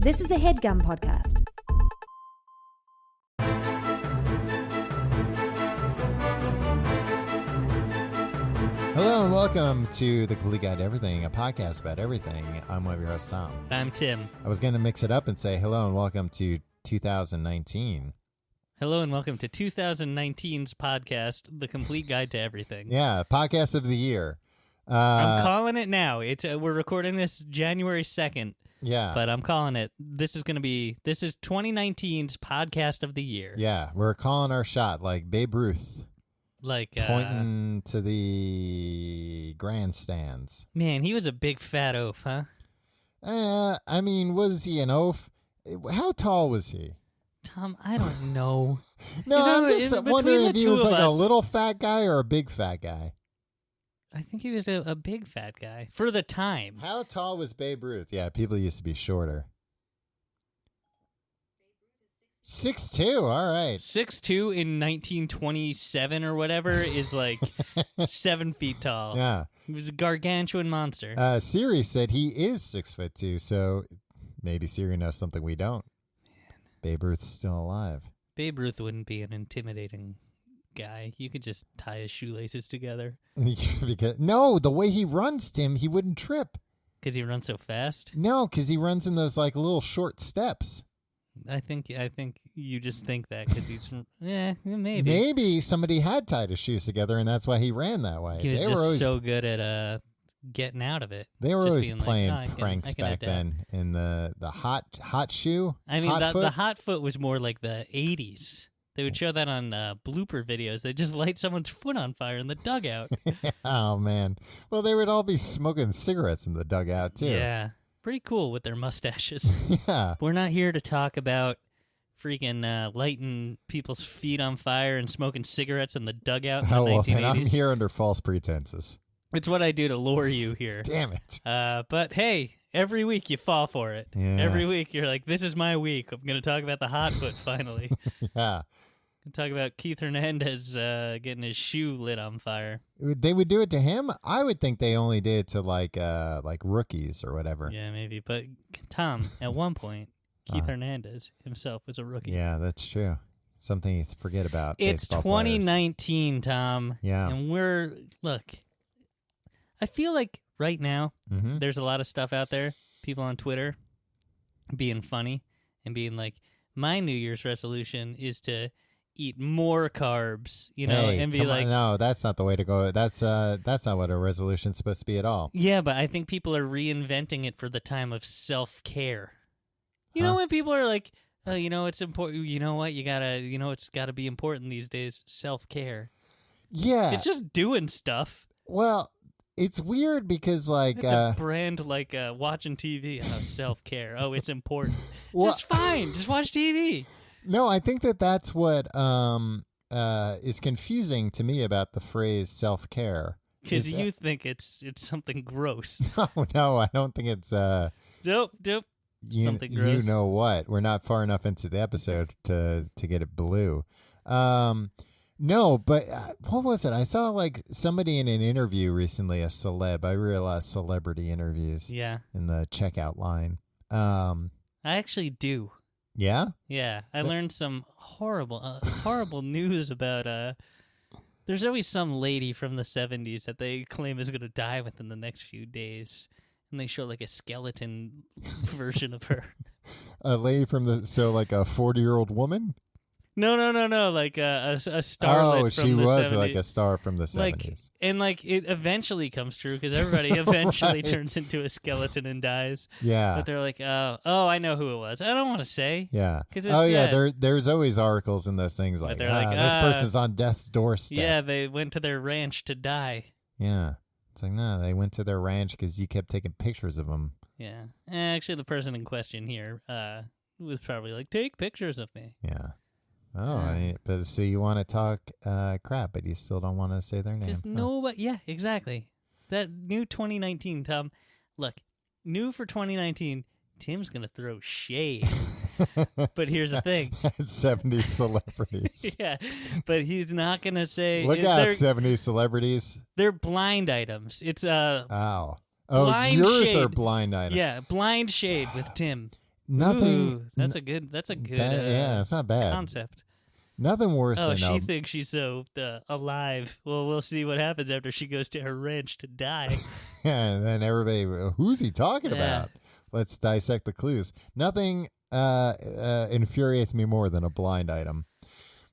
This is a HeadGum podcast. Hello and welcome to The Complete Guide to Everything, a podcast about everything. I'm one of your hosts, Tom. I'm Tim. I was going to mix it up and say hello and welcome to 2019. Hello and welcome to 2019's podcast, The Complete Guide to Everything. Yeah, podcast of the year. I'm calling it now. We're recording this January 2nd. Yeah. But I'm calling it. This is 2019's podcast of the year. Yeah, we're calling our shot like Babe Ruth. Like pointing to the grandstands. Man, he was a big fat oaf, huh? I mean, was he an oaf? How tall was he? Tom, I don't know. No, I'm just wondering if he was like a us, little fat guy or a big fat guy. I think he was a big fat guy for the time. How tall was Babe Ruth? Yeah, people used to be shorter. 6'2", all right. 6'2" in 1927 or whatever is like 7 feet tall. Yeah. He was a gargantuan monster. Siri said he is 6'2", so maybe Siri knows something we don't. Man. Babe Ruth's still alive. Babe Ruth wouldn't be an intimidating guy. You could just tie his shoelaces together. No, the way he runs, Tim, he wouldn't trip. Because he runs so fast? No, because he runs in those like little short steps. I think you just think that because he's maybe. Maybe somebody had tied his shoes together and that's why he ran that way. He was just so good at getting out of it. They were just always playing pranks back then in the hot shoe. I mean, the hot foot was more like the 80s. They would show that on blooper videos. They just light someone's foot on fire in the dugout. Oh, man. Well, they would all be smoking cigarettes in the dugout, too. Yeah. Pretty cool with their mustaches. Yeah. We're not here to talk about freaking lighting people's feet on fire and smoking cigarettes in the dugout in the 1980s. Well, I'm here under false pretenses. It's what I do to lure you here. Damn it. But hey, every week you fall for it. Yeah. Every week you're like, this is my week. I'm going to talk about the hot foot finally. Yeah. Talk about Keith Hernandez getting his shoe lit on fire. They would do it to him? I would think they only did it to like rookies or whatever. Yeah, maybe. But Tom, at one point, Keith Hernandez himself was a rookie. Yeah, that's true. Something you forget about. It's 2019, players. Tom. Yeah. And I feel like right now there's a lot of stuff out there, people on Twitter being funny and being like, my New Year's resolution is to eat more carbs, and be like, no, that's not the way to go. That's not what a resolution's supposed to be at all. Yeah, but I think people are reinventing it for the time of self-care. You know, when people are like, oh, it's important. You know what? You gotta, it's gotta be important these days. Self-care. Yeah. It's just doing stuff. Well, it's weird because it's a brand like watching TV. Oh, self-care. Oh, it's important. Just fine. Just watch TV. No, I think that's what is confusing to me about the phrase self-care. Because you think it's something gross. No, I don't think it's Nope. Something gross. You know what? We're not far enough into the episode to get it blue. No, but what was it? I saw like somebody in an interview recently, a celeb. I realized celebrity interviews. Yeah. In the checkout line. I actually do. Yeah? Yeah. I learned some horrible news about there's always some lady from the 70s that they claim is going to die within the next few days. And they show like a skeleton version of her. A lady from like a 40-year-old woman? No. Like a starlet from the 70s. Oh, she was like a star from the 70s. And it eventually comes true because everybody eventually turns into a skeleton and dies. Yeah. But they're like, oh, I know who it was. I don't want to say. Yeah. Yeah. There's always articles in those things like, this person's on death's doorstep. Yeah, they went to their ranch to die. Yeah. It's like, no, they went to their ranch because you kept taking pictures of them. Yeah. Actually, the person in question here was probably like, take pictures of me. Yeah. Oh, but so you want to talk crap, but you still don't want to say their name. Yeah, exactly. That new 2019, Tom. Look, new for 2019, Tim's going to throw shade. But here's the thing. 70 celebrities. Yeah, but he's not going to say... Look out, 70 celebrities. They're blind items. It's yours blind shade. are blind items. Yeah, blind shade with Tim. nothing. Ooh, that's a good. Yeah, it's not bad. Concept. Nothing worse than she thinks she's so alive. Well, we'll see what happens after she goes to her ranch to die. Yeah, and then everybody, who's he talking about? Let's dissect the clues. Nothing infuriates me more than a blind item.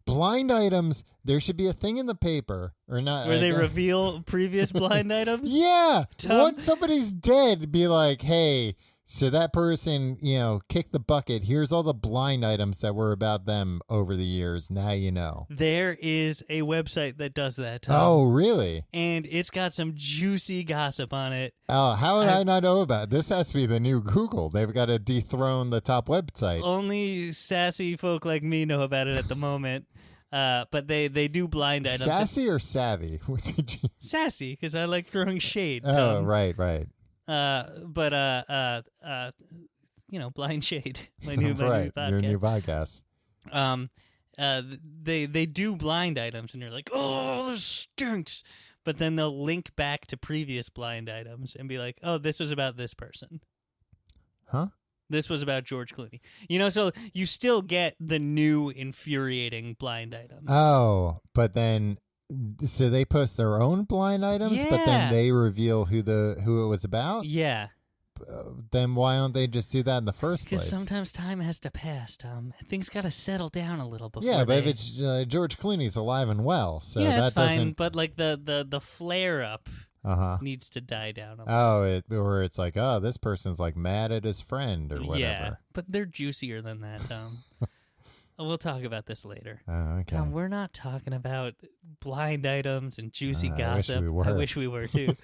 Blind items, there should be a thing in the paper, or not, where they reveal previous blind items. Yeah, once somebody's dead, be like, hey, so that person, kicked the bucket. Here's all the blind items that were about them over the years. Now you know. There is a website that does that, Tom. Oh, really? And it's got some juicy gossip on it. Oh, how would I not know about it? This has to be the new Google. They've got to dethrone the top website. Only sassy folk like me know about it at the moment. But they do blind items. Sassy or savvy? Sassy, because I like throwing shade. Oh, right. Blind shade. My new podcast. Your new podcast. They do blind items, and you're like, oh, this stinks. But then they'll link back to previous blind items and be like, oh, this was about this person. Huh? This was about George Clooney. So you still get the new infuriating blind items. Oh, but then, so they post their own blind items, but then they reveal who it was about? Yeah. Then why don't they just do that in the first place? Because sometimes time has to pass, Tom. Things got to settle down a little before. Yeah, but if it's George Clooney's alive and well, so that's that fine. doesn't. But like the flare up needs to die down a little. Or it's like, oh, this person's like mad at his friend or whatever. Yeah, but they're juicier than that, Tom. We'll talk about this later. Oh, okay. Tom, we're not talking about blind items and juicy gossip. I wish we were too.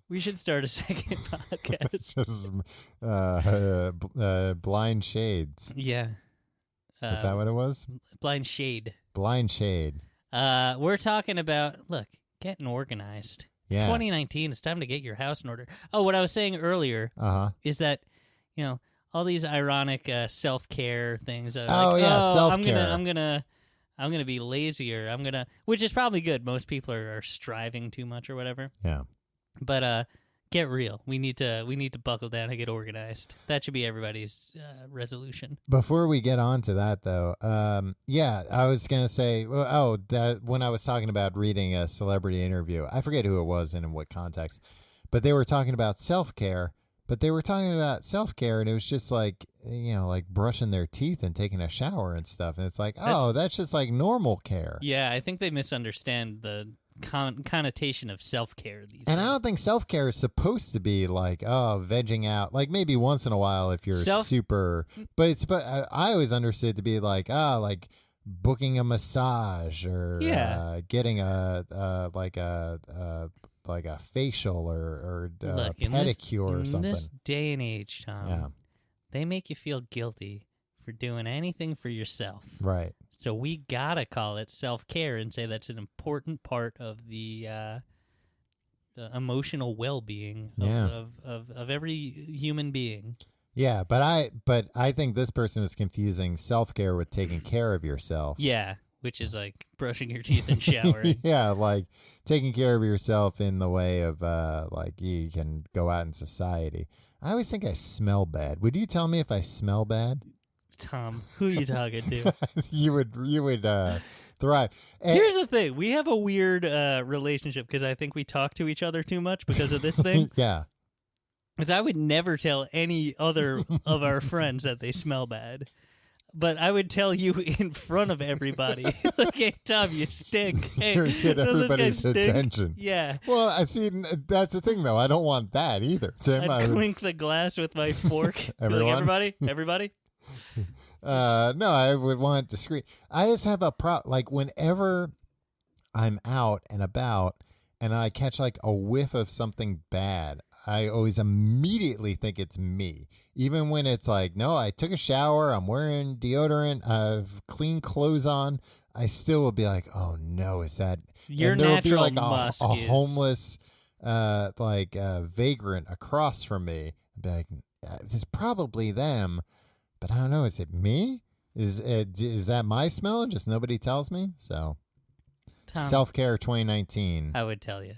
We should start a second podcast. Blind Shades. Yeah. Is that what it was? Blind Shade. Blind Shade. We're talking about, getting organized. It's 2019. It's time to get your house in order. Oh, what I was saying earlier is that, all these ironic self-care things. Self-care. I'm gonna be lazier. Which is probably good. Most people are striving too much or whatever. Yeah. But get real. We need to buckle down and get organized. That should be everybody's resolution. Before we get on to that, though, I was gonna say, that when I was talking about reading a celebrity interview, I forget who it was and in what context, but they were talking about self-care. But they were talking about self-care, and it was just like, like brushing their teeth and taking a shower and stuff. And it's like, that's just like normal care. Yeah, I think they misunderstand the connotation of self-care these days. And I don't think self-care is supposed to be like, vegging out. Like maybe once in a while if you're super. But I always understood to be like, like booking a massage or getting a facial or pedicure or something. In this day and age, Tom, they make you feel guilty for doing anything for yourself. Right. So we gotta call it self-care and say that's an important part of the emotional well-being of every human being. Yeah, but I think this person is confusing self-care with taking care of yourself. Yeah. Which is like brushing your teeth and showering. Yeah, like taking care of yourself in the way of you can go out in society. I always think I smell bad. Would you tell me if I smell bad? Tom, who are you talking to? You would thrive. Here's the thing. We have a weird relationship because I think we talk to each other too much because of this thing. Yeah. Because I would never tell any other of our friends that they smell bad. But I would tell you in front of everybody, like, hey, Tom, you stink. Hey, get everybody's attention. Yeah. Well, I see. That's the thing, though. I don't want that either. Tim, I'd clink the glass with my fork. Like, everybody. No, I would want it discreet. I just have a like whenever I'm out and about and I catch like a whiff of something bad, I always immediately think it's me. Even when it's like, no, I took a shower, I'm wearing deodorant, I've clean clothes on, I still will be like, oh no, is that your and there natural will be like musk a is... homeless vagrant across from me. I'd be like, it's probably them, but I don't know, is it me? Is that my smell and just nobody tells me? So Tom, self-care 2019. I would tell you.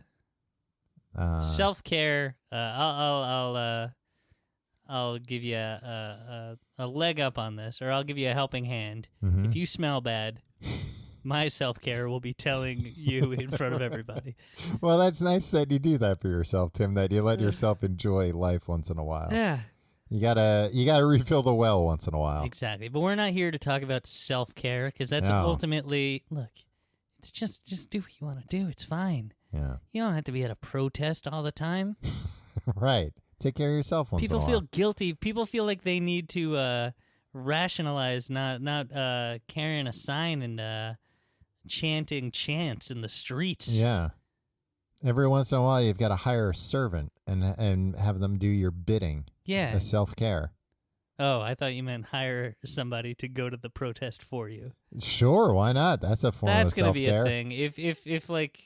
Self-care. I'll I'll give you a leg up on this, or I'll give you a helping hand. Mm-hmm. If you smell bad, my self-care will be telling you in front of everybody. Well, that's nice that you do that for yourself, Tim, that you let yourself enjoy life once in a while. Yeah. You gotta refill the well once in a while. Exactly. But we're not here to talk about self-care, because that's ultimately, look, it's just do what you want to do. It's fine. Yeah. You don't have to be at a protest all the time. Right. Take care of yourself once in a while. People feel guilty. People feel like they need to rationalize not carrying a sign and chanting chants in the streets. Yeah. Every once in a while, you've got to hire a servant and have them do your bidding. Yeah. The self-care. Oh, I thought you meant hire somebody to go to the protest for you. Sure, why not? That's a form of self-care. That's going to be a thing. If like...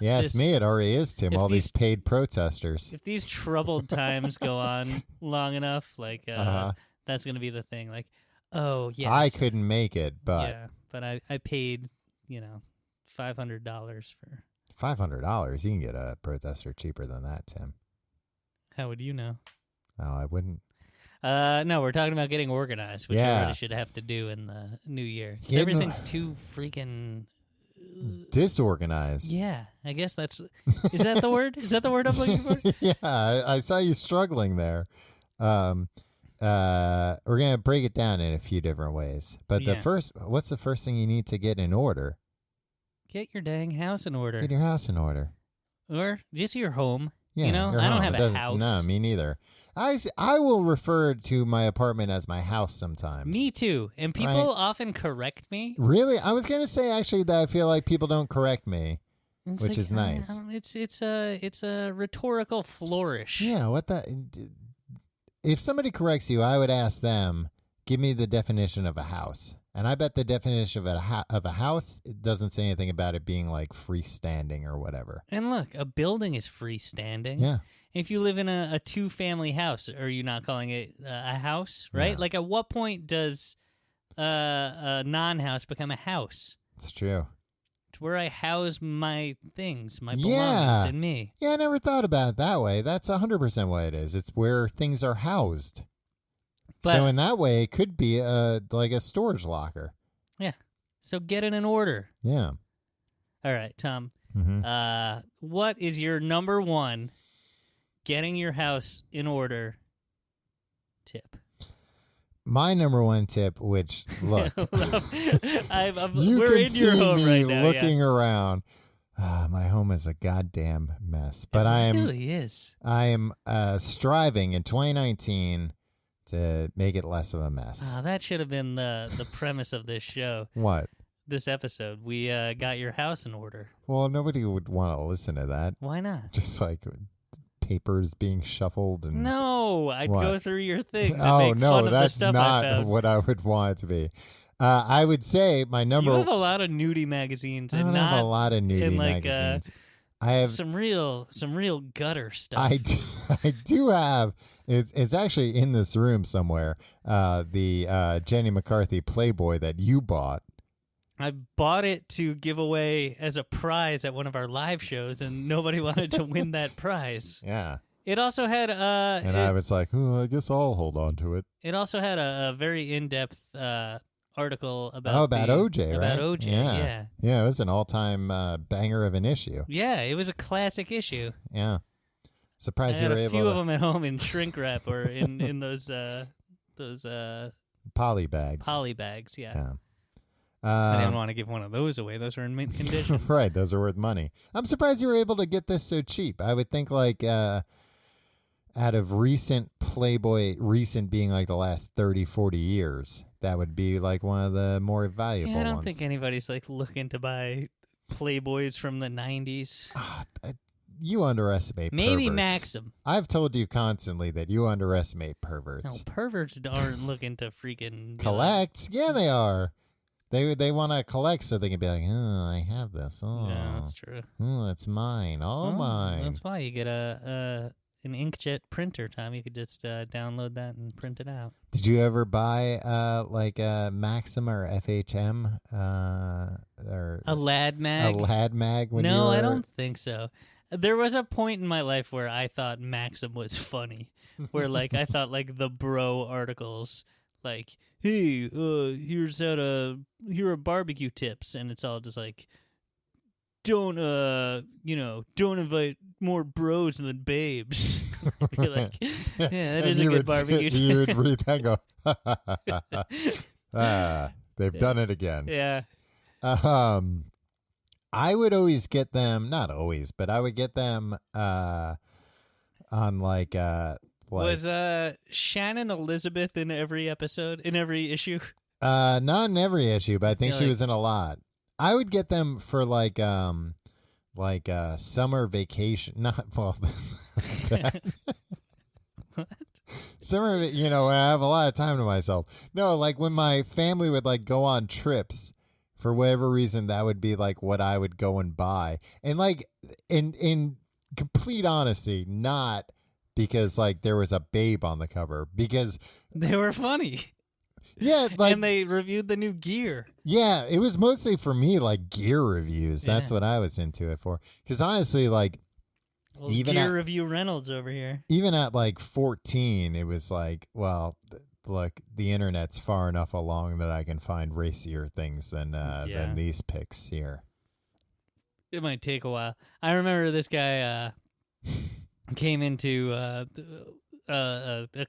Yeah, it's me. It already is, Tim. All these paid protesters. If these troubled times go on long enough, like, that's going to be the thing. Like, oh, yeah. I couldn't make it, but... Yeah, but I paid, $500 for... $500? You can get a protester cheaper than that, Tim. How would you know? Oh, I wouldn't. No, we're talking about getting organized, which everybody should have to do in the new year. Everything's too freaking... disorganized. Yeah, I guess that's... Is that the word? Is that the word I'm looking for? Yeah, I saw you struggling there. We're going to break it down in a few different ways. But what's the first thing you need to get in order? Get your dang house in order. Get your house in order. Or just your home. Yeah, I don't have a house. No, me neither. I will refer to my apartment as my house sometimes. Me too. And people often correct me. Really? I was going to say actually that I feel like people don't correct me, which is nice. It's a rhetorical flourish. Yeah, if somebody corrects you, I would ask them, give me the definition of a house. And I bet the definition of a house doesn't say anything about it being like freestanding or whatever. And look, a building is freestanding. Yeah. If you live in a two-family house, are you not calling it a house, right? Yeah. Like, at what point does a non-house become a house? It's true. It's where I house my things, my belongings, and me. Yeah, I never thought about it that way. That's 100% what it is. It's where things are housed. But, so in that way, it could be like a storage locker. Yeah. So get it in order. Yeah. All right, Tom. Mm-hmm. What is your number one getting your house in order tip? My number one tip, which, look, we're you in your home right now. Looking around. My home is a goddamn mess. But it really is. I am striving in 2019 to make it less of a mess. That should have been the premise of this show. What? This episode. We got your house in order. Well, nobody would want to listen to that. Why not? Just like papers being shuffled and... No, I'd go through your things and make fun of the stuff I found. That's not what I would want it to be. I would say my number... You have a lot of nudie magazines. I don't have a lot of nudie magazines. I have some real gutter stuff. I do have. It's actually in this room somewhere. The Jenny McCarthy Playboy that you bought. I bought it to give away as a prize at one of our live shows, and nobody wanted to win that prize. Yeah. It also had I was like, I guess I'll hold on to it. It also had a very in-depth article about OJ, right? About OJ, yeah. Yeah, it was an all-time banger of an issue. Yeah, it was a classic issue. Yeah. Surprised you were able to... I had a few of them at home in shrink wrap or in those poly bags. Poly bags, yeah. I didn't want to give one of those away. Those are in mint condition. Right, those are worth money. I'm surprised you were able to get this so cheap. I would think like out of recent Playboy, recent being like the last 30, 40 years, that would be like one of the more valuable ones. I don't think anybody's like looking to buy Playboys from the 90s. You underestimate Maybe perverts. Maxim. I've told you constantly that you underestimate perverts. No, perverts aren't looking to freaking... collect. Yeah, they are. They want to collect so they can be like, I have this. Oh, yeah, that's true. Oh, it's mine. All mine. That's why you get an inkjet printer, Tom. You could just download that and print it out. Did you ever buy like a Maxim or FHM or a Lad Mag? A Lad Mag? When no, you were... I don't think so. There was a point in my life where I thought Maxim was funny. where like I thought like the bro articles, like, hey, here are barbecue tips, and it's all just like, don't invite more bros than babes. You're like, yeah, that is a good barbecue tip. You would read that and go, they've done it again. Yeah. I would always get them, not always, but I would get them on like was Shannon Elizabeth in every episode, in every issue? Not in every issue, but I think she was in a lot. I would get them for like summer vacation. Not well, that's bad. What? Summer, I have a lot of time to myself. No, like when my family would like go on trips. For whatever reason, that would be like what I would go and buy. And like in complete honesty, not because like there was a babe on the cover, because they were funny. Yeah, like, and they reviewed the new gear. Yeah, it was mostly for me like gear reviews. That's what I was into it for. Because honestly, like even gear review Reynolds over here. Even at like 14, it was like, well, look, the internet's far enough along that I can find racier things than these pics here. It might take a while. I remember this guy came into a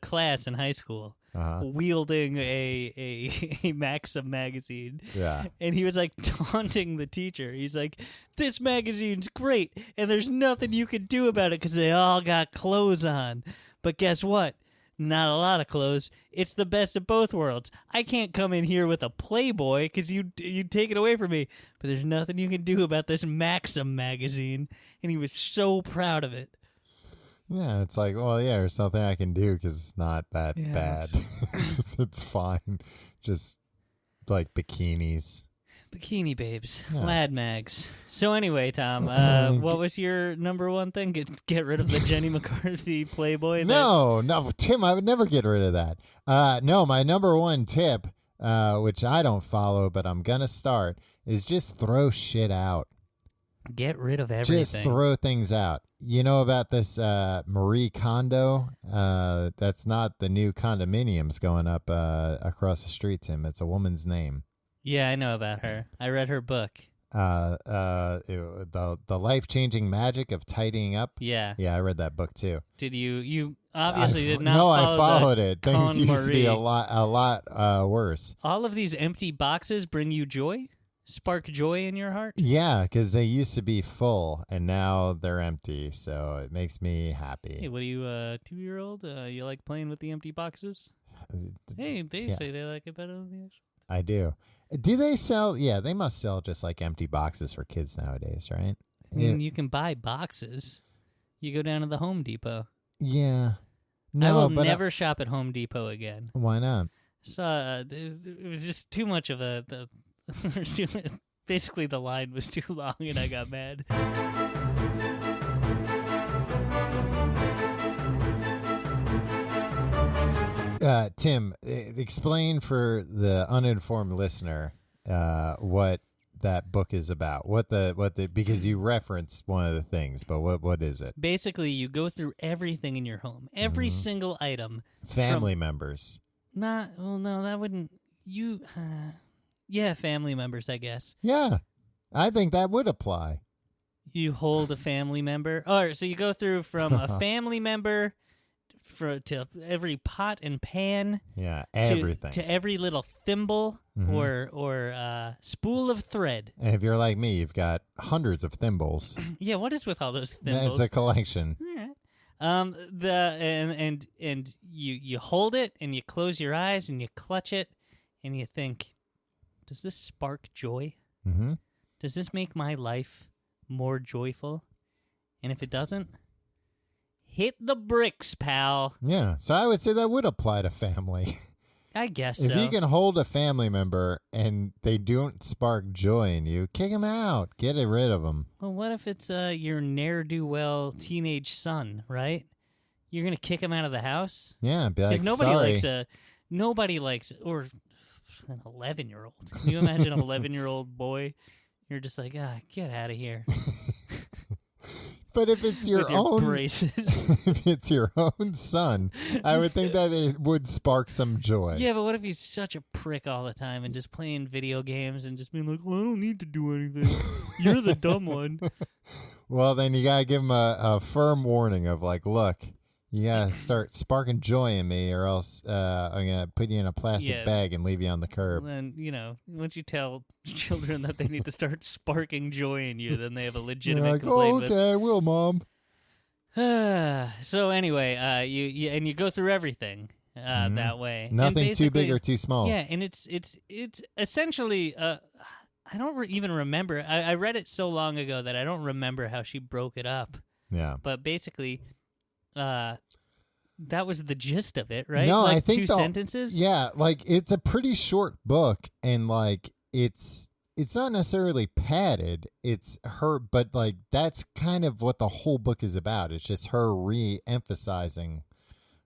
class in high school wielding a Maxim magazine. Yeah. And he was like taunting the teacher. He's like, this magazine's great, and there's nothing you can do about it because they all got clothes on. But guess what? Not a lot of clothes. It's the best of both worlds. I can't come in here with a Playboy because you take it away from me. But there's nothing you can do about this Maxim magazine. And he was so proud of it. Yeah, it's like, well, yeah, there's nothing I can do because it's not that bad. It's fine. Just like bikinis. Bikini babes. Lad mags. So anyway, Tom, what was your number one thing? Get rid of the Jenny McCarthy Playboy? No, Tim, I would never get rid of that. No, my number one tip, which I don't follow, but I'm going to start, is just throw shit out. Get rid of everything. Just throw things out. You know about this Marie Kondo? That's not the new condominiums going up across the street, Tim. It's a woman's name. Yeah, I know about her. I read her book. The life-changing magic of tidying up. Yeah. Yeah, I read that book too. Did you obviously did not No, follow I followed it. Things Con used to be Marie. a lot worse. All of these empty boxes bring you joy? Spark joy in your heart? Yeah, because they used to be full, and now they're empty, so it makes me happy. Hey, what are you, 2-year-old? You like playing with the empty boxes? Hey, they say they like it better than the actual. I do. Do they sell? Yeah, they must sell just like empty boxes for kids nowadays, right? I mean, you can buy boxes. You go down to the Home Depot. Yeah. No, I will never shop at Home Depot again. Why not? So it was just too much of basically the line was too long and I got mad. Tim, explain for the uninformed listener what that book is about. Because you referenced one of the things, but what is it? Basically, you go through everything in your home, every single item. Family members. No, that wouldn't. Yeah, family members, I guess. Yeah, I think that would apply. You hold a family member. All right, so you go through from a family member to every pot and pan. Yeah, everything. To every little thimble or spool of thread. And if you're like me, you've got hundreds of thimbles. Yeah, what is with all those thimbles? It's a collection. All right. And you hold it and you close your eyes and you clutch it and you think, does this spark joy? Mm-hmm. Does this make my life more joyful? And if it doesn't, hit the bricks, pal. Yeah, so I would say that would apply to family. I guess If you can hold a family member and they don't spark joy in you, kick them out. Get rid of them. Well, what if it's your ne'er-do-well teenage son, right? You're going to kick him out of the house? Yeah, be like, nobody likes, or an 11-year-old. Can you imagine an 11-year-old boy? You're just like, get out of here. But if it's your own braces. if it's your own son, I would think that it would spark some joy. Yeah, but what if he's such a prick all the time and just playing video games and just being like, well, I don't need to do anything. You're the dumb one. Well, then you got to give him a firm warning of like, look, you got to start sparking joy in me or else I'm going to put you in a plastic bag and leave you on the curb. And then, once you tell children that they need to start sparking joy in you, then they have a legitimate complaint. Okay, I will, Mom. So anyway, you go through everything that way. Nothing too big or too small. Yeah, and it's essentially I don't even remember. I read it so long ago that I don't remember how she broke it up. Yeah. But basically, that was the gist of it, right? No, like I think two sentences. Yeah, like it's a pretty short book, and like it's not necessarily padded. It's her, but like that's kind of what the whole book is about. It's just her re-emphasizing,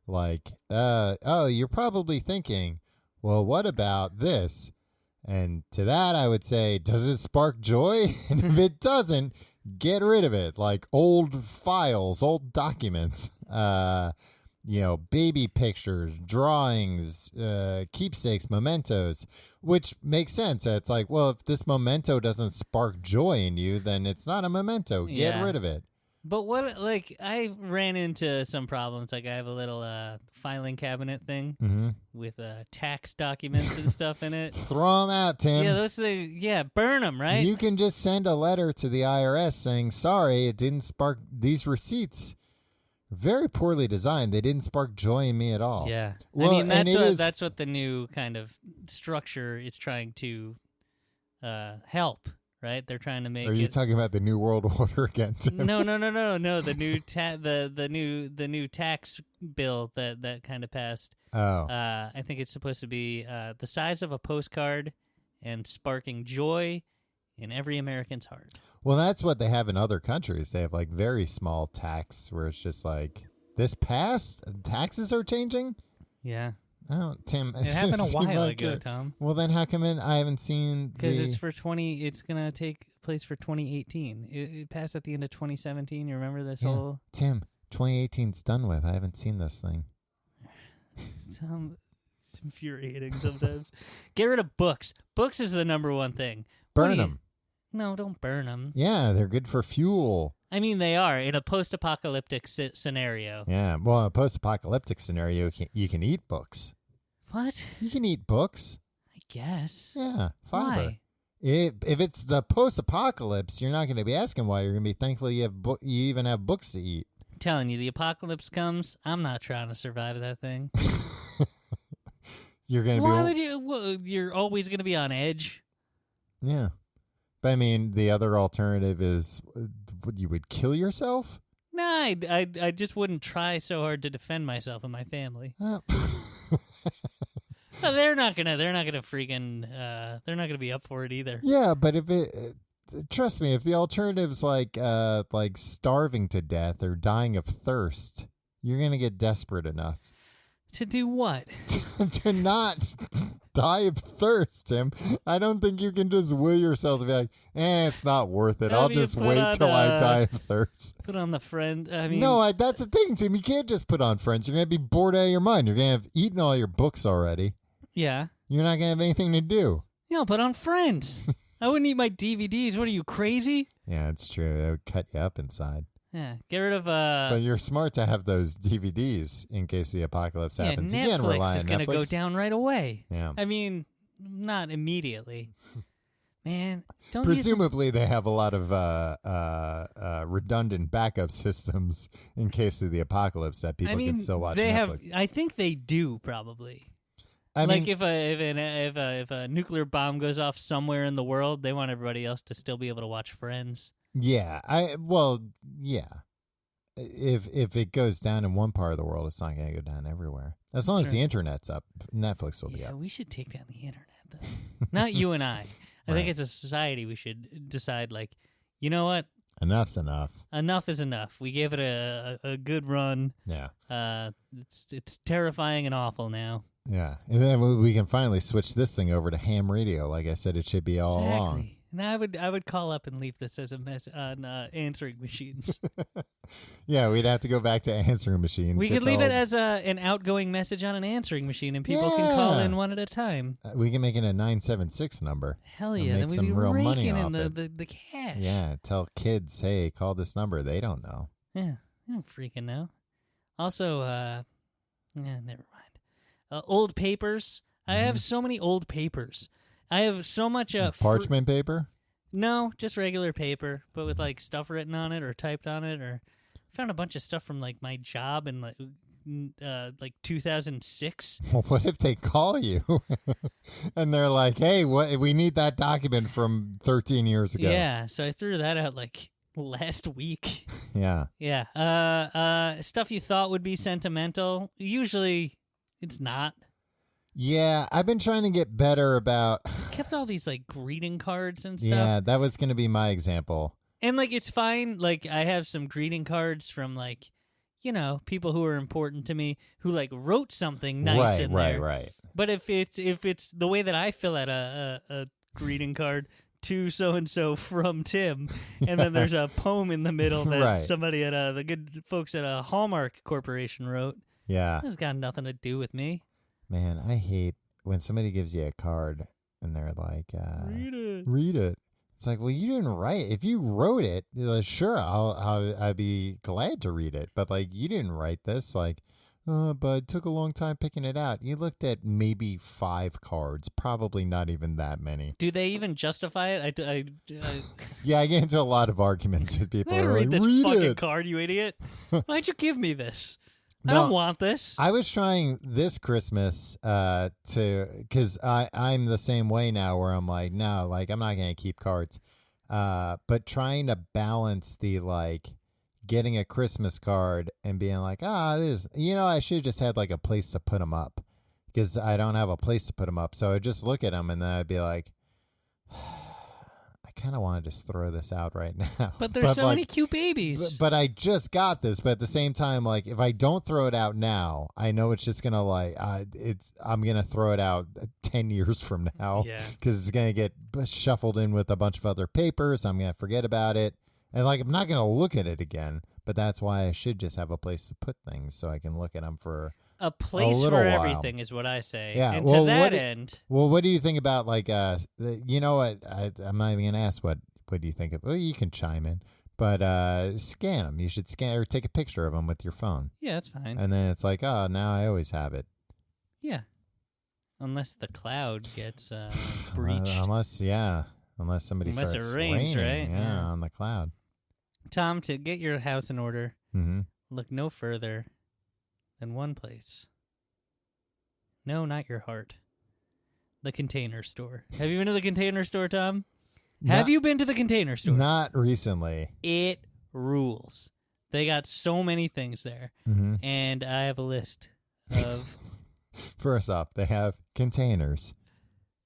like, oh, you're probably thinking, well, what about this? And to that, I would say, does it spark joy? And if it doesn't, get rid of it. Like old files, old documents, baby pictures, drawings, keepsakes, mementos, which makes sense. It's like, well, if this memento doesn't spark joy in you, then it's not a memento. Get rid of it. But what, like, I ran into some problems. Like, I have a little filing cabinet thing with tax documents and stuff in it. Throw them out, Tim. Yeah, burn them, right? You can just send a letter to the IRS saying, sorry, it didn't spark these receipts. Very poorly designed. They didn't spark joy in me at all. Yeah. Well, I mean, that's what the new kind of structure is trying to help. Right, they're trying to make. Are you talking about the New World Order again, Tim? No. The new the new tax bill that kind of passed. Oh, I think it's supposed to be the size of a postcard and sparking joy in every American's heart. Well, that's what they have in other countries. They have like very small tax where it's just like this passed. Taxes are changing. Yeah. Oh, Tim, it happened a while ago, Tom. Well, then how come I haven't seen? Because it's for 20. It's gonna take place for 2018. It passed at the end of 2017. You remember this whole? Tim, 2018's done with. I haven't seen this thing. Tom, it's infuriating sometimes. Get rid of books. Books is the number one thing. Burn them. No, don't burn them. Yeah, they're good for fuel. I mean, they are in a post-apocalyptic scenario. Yeah, well, in a post-apocalyptic scenario, you can eat books. What? You can eat books. I guess. Yeah, fiber. Why? If it's the post-apocalypse, you're not going to be asking why. You're going to be thankful you even have books to eat. I'm telling you, the apocalypse comes. I'm not trying to survive that thing. You're going to Why would you? Well, you're always going to be on edge. Yeah. But I mean, the other alternative is you would kill yourself? No, I just wouldn't try so hard to defend myself and my family. Oh. No, they're not gonna freaking they're not gonna be up for it either. Yeah, but if trust me, if the alternative's like starving to death or dying of thirst, you're gonna get desperate enough. To do what? To not die of thirst, Tim. I don't think you can just will yourself to be like, it's not worth it. I'll just wait till I die of thirst. Put on the friend. I mean, no, that's the thing, Tim. You can't just put on Friends. You're going to be bored out of your mind. You're going to have eaten all your books already. Yeah. You're not going to have anything to do. Yeah, put on Friends. I wouldn't eat my DVDs. What are you, crazy? Yeah, it's true. That would cut you up inside. Yeah, get rid of But you're smart to have those DVDs in case the apocalypse happens. Netflix You can't rely is on going to Netflix. go down right away. Yeah. I mean, not immediately. Man, don't presumably they have a lot of redundant backup systems in case of the apocalypse that people can still watch Netflix. I think they do probably. I mean, if a nuclear bomb goes off somewhere in the world, they want everybody else to still be able to watch Friends. Yeah, yeah. If it goes down in one part of the world, it's not going to go down everywhere. As long as the internet's up, Netflix will be up. Yeah, we should take down the internet, though. Not you and I. I think as a society we should decide, like, you know what? Enough's enough. Enough is enough. We gave it a good run. Yeah. It's terrifying and awful now. Yeah, and then we can finally switch this thing over to ham radio. Like I said, it should be all along. And I would call up and leave this as a mess on answering machines. Yeah, we'd have to go back to answering machines. We could leave it as an outgoing message on an answering machine, and people can call in one at a time. We can make it a 976 number. Hell yeah! Then we'd be raking in the cash. Yeah, tell kids, hey, call this number. They don't know. Yeah, they don't freaking know. Also, never mind. Old papers. I have so many old papers. I have so much parchment paper? No, just regular paper, but with like stuff written on it or typed on it. Or I found a bunch of stuff from like my job in like 2006. Well, what if they call you and they're like, "Hey, we need that document from 13 years ago." Yeah, so I threw that out like last week. Yeah. Yeah. Stuff you thought would be sentimental. Usually, it's not. Yeah, I've been trying to get better about... kept all these, like, greeting cards and stuff. Yeah, that was going to be my example. And, like, it's fine. Like, I have some greeting cards from, like, you know, people who are important to me who, like, wrote something nice in there. Right. But if it's the way that I fill out a greeting card to so-and-so from Tim, and then there's a poem in the middle that somebody at the good folks at a Hallmark Corporation wrote. Yeah. It's got nothing to do with me. Man, I hate when somebody gives you a card and they're like, read it. It's like, well, you didn't write. If you wrote it, sure, I'd be glad to read it. But like, you didn't write this. Like, but it took a long time picking it out. You looked at maybe 5 cards, probably not even that many. Do they even justify it? Yeah, I get into a lot of arguments with people. I didn't read this fucking card, you idiot. Why'd you give me this? No, I don't want this. I was trying this Christmas because I'm the same way now where I'm like, no, like I'm not going to keep cards. But trying to balance the like getting a Christmas card and being like, it is, I should have just had like a place to put them up because I don't have a place to put them up. So I'd just look at them and then I'd be like, I kind of want to just throw this out right now. But there's so many cute babies. But I just got this. But at the same time, like if I don't throw it out now, I know it's just gonna like I'm gonna throw it out 10 years from now because it's gonna get shuffled in with a bunch of other papers. I'm gonna forget about it, and like I'm not gonna look at it again. But that's why I should just have a place to put things so I can look at them for a place for everything is what I say. Yeah. And to that end. Well, what do you think about like you know what? I'm not even gonna ask what do you think of. Well, you can chime in, but scan them. You should scan or take a picture of them with your phone. Yeah, that's fine. And then it's like, now I always have it. Yeah. Unless the cloud gets breached. Unless somebody starts it rains, right? Yeah, on the cloud. Tom, to get your house in order, look no further than one place. No, not your heart. The Container Store. Have you been to the Container Store, Tom? Have you been to the Container Store? Not recently. It rules. They got so many things there. And I have a list of... First off, they have containers.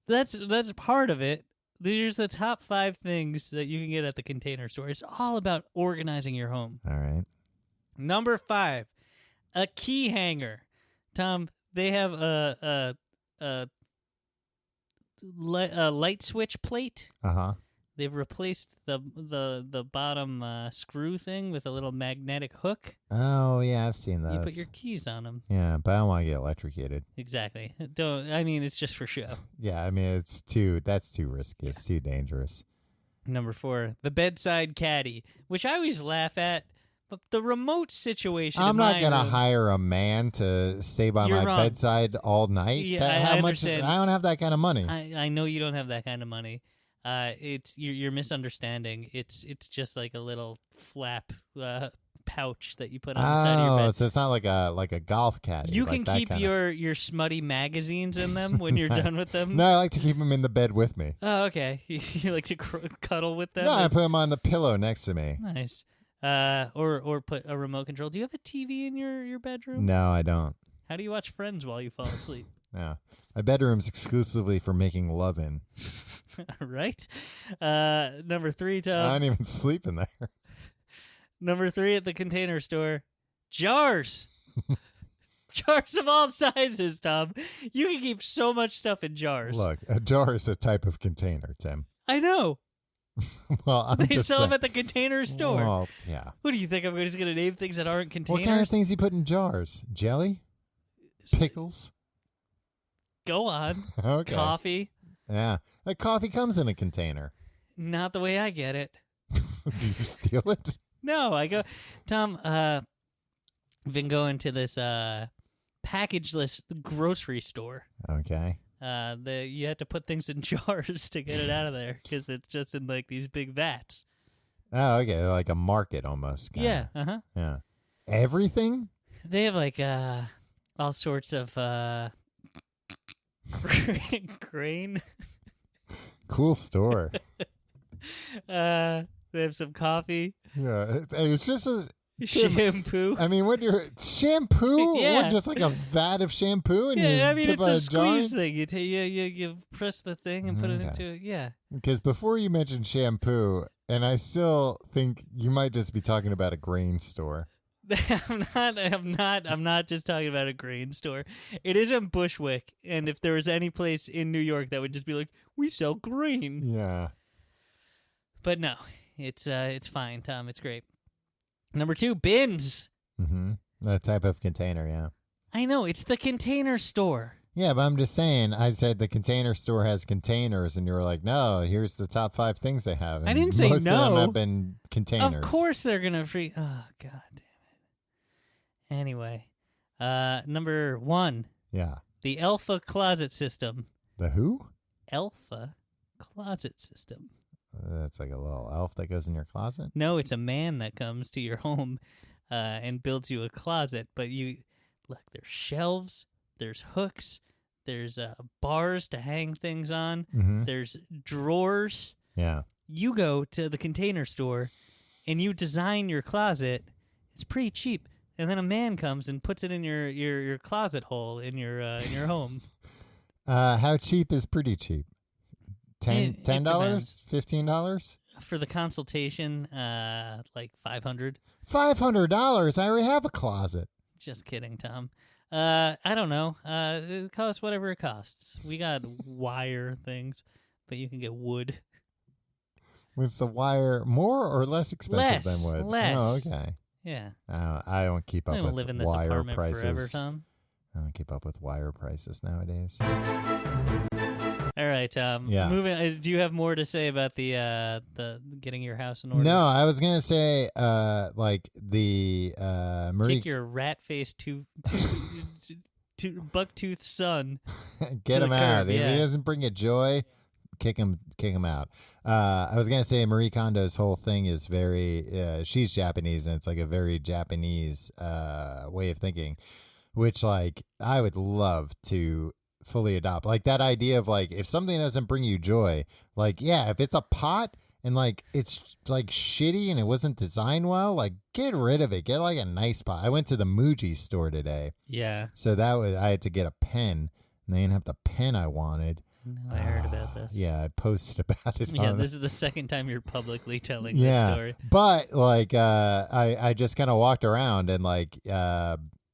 That's part of it. There's the top 5 things that you can get at the Container Store. It's all about organizing your home. All right. Number 5, a key hanger. Tom, they have a light switch plate. They've replaced the bottom screw thing with a little magnetic hook. Oh yeah, I've seen those. You put your keys on them. Yeah, but I don't want to get electrocuted. Exactly. It's just for show. Yeah, I mean that's too risky. It's too dangerous. Number 4, the bedside caddy, which I always laugh at. But the remote situation. I'm not going to hire a man to stay by my bedside all night. Yeah, I understand. I don't have that kind of money. I know you don't have that kind of money. You're misunderstanding. It's just like a little flap pouch that you put on the side of your bed. So it's not like a golf caddy. You can keep your smutty magazines in them when you're done with them. No, I like to keep them in the bed with me. Oh, okay. You like to cuddle with them? No, I put them on the pillow next to me. Nice. Or put a remote control. Do you have a TV in your bedroom? No, I don't. How do you watch Friends while you fall asleep? Yeah. My bedroom's exclusively for making love in. Right? Number 3, Tom. I don't even sleep in there. Number 3 at the Container Store. Jars. Jars of all sizes, Tom. You can keep so much stuff in jars. Look, a jar is a type of container, Tim. I know. Well, they sell them at the Container Store. Well, yeah. What do you think? I'm just going to name things that aren't containers? What kind of things you put in jars? Jelly? Pickles? Go on. Okay. Coffee? Yeah. Like coffee comes in a container. Not the way I get it. Do you steal it? No, I go, Tom, I've been going to this packageless grocery store. Okay. You have to put things in jars to get it out of there because it's just in like these big vats. Oh, okay. Like a market almost. Kinda. Yeah. Uh-huh. Yeah. Everything? They have like all sorts of grain. Cool store. They have some coffee. Yeah. It's just a shampoo. I mean, shampoo? Yeah. What, just like a vat of shampoo? And Yeah, I mean, dip it's a squeeze jar? thing. You press the thing and put it into it. Yeah. Because before you mentioned shampoo, and I still think you might just be talking about a grain store. I'm not just talking about a grain store. It isn't Bushwick, and if there was any place in New York that would just be like, we sell grain. Yeah. But no, it's fine, Tom. It's great. Number 2, bins. Mm-hmm. That type of container, yeah. I know, it's the Container Store. Yeah, but I'm just saying, I said the Container Store has containers, and you were like, no, here's the top 5 things they have. And I didn't say most no. Most of them have been containers. Of course they're going to free... Oh, God damn it. Anyway, number 1. Yeah. The Alpha Closet System. The who? Alpha Closet System. That's like a little elf that goes in your closet? No, it's a man that comes to your home and builds you a closet. But look, there's shelves, there's hooks, there's bars to hang things on, there's drawers. Yeah. You go to the Container Store and you design your closet. It's pretty cheap. And then a man comes and puts it in your closet hole in your home. How cheap is pretty cheap? $10? $15? For the consultation, like $500. $500? I already have a closet. Just kidding, Tom. I don't know. It costs whatever it costs. We got wire things, but you can get wood. Was the wire more or less expensive than wood? Less. Oh, okay. Yeah. I don't keep up I don't with live in this wire apartment prices. forever, Tom. I don't keep up with wire prices nowadays. All right, Tom. Yeah. Moving. Do you have more to say about the getting your house in order? No, I was gonna say like the Marie. Kick your rat-faced buck-toothed son. Get him out. curb, If yeah. he doesn't bring you joy, kick him out. I was gonna say Marie Kondo's whole thing is very. She's Japanese, and it's like a very Japanese way of thinking, which like I would love to fully adopt. Like that idea of like if something doesn't bring you joy, like yeah, if it's a pot and like it's like shitty and it wasn't designed well, like get rid of it. Get like a nice pot. I went to the Muji store today. Yeah. So I had to get a pen, and they didn't have the pen I wanted. No, I heard about this. Yeah, I posted about it. Yeah, this is the second time you're publicly telling yeah, this story. But like I just kind of walked around and like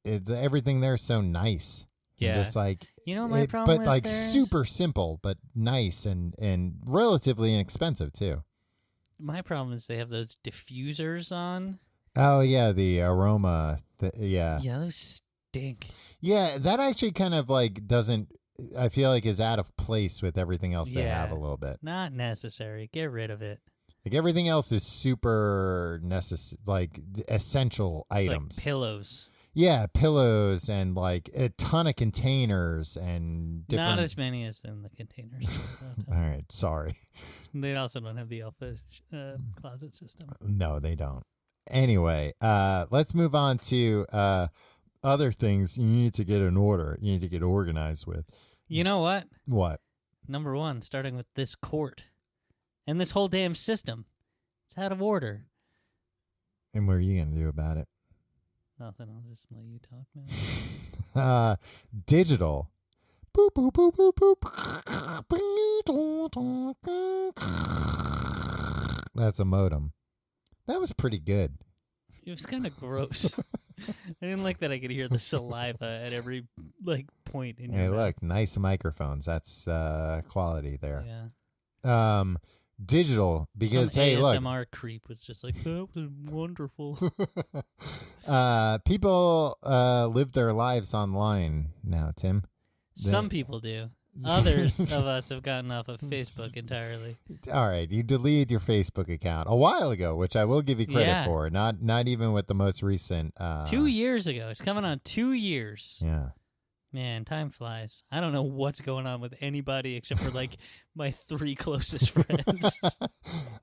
everything there's so nice. Yeah. And just like my problem but with like theirs? super simple but nice and relatively inexpensive too. My problem is they have those diffusers on. Oh yeah, the aroma. Yeah. Yeah, those stink. Yeah, that actually kind of like doesn't. I feel like is out of place with everything else they have a little bit. Not necessary. Get rid of it. Like everything else is super like essential It's items. like pillows. Yeah, pillows and like a ton of containers and different. Not as many as in the containers. All right, sorry. They also don't have the Alpha closet system. No, they don't. Anyway, let's move on to other things you need to get in order. You need to get organized with. You know what? What? Number 1, starting with this court and this whole damn system. It's out of order. And what are you going to do about it? Nothing. I'll just let you talk now. Digital. Boop, boop, boop, boop, boop. That's a modem. That was pretty good. It was kind of gross. I didn't like that I could hear the saliva at every point in your Hey, mouth. look, nice microphones. That's quality there. Yeah. digital because, Some hey, look. ASMR creep was just like, that was wonderful. People live their lives online now, Tim. Some people do. Others of us have gotten off of Facebook entirely. All right, you deleted your Facebook account a while ago, which I will give you credit for. Not even with the most recent. 2 years ago. It's coming on 2 years. Yeah. Man, time flies. I don't know what's going on with anybody except for like my 3 closest friends.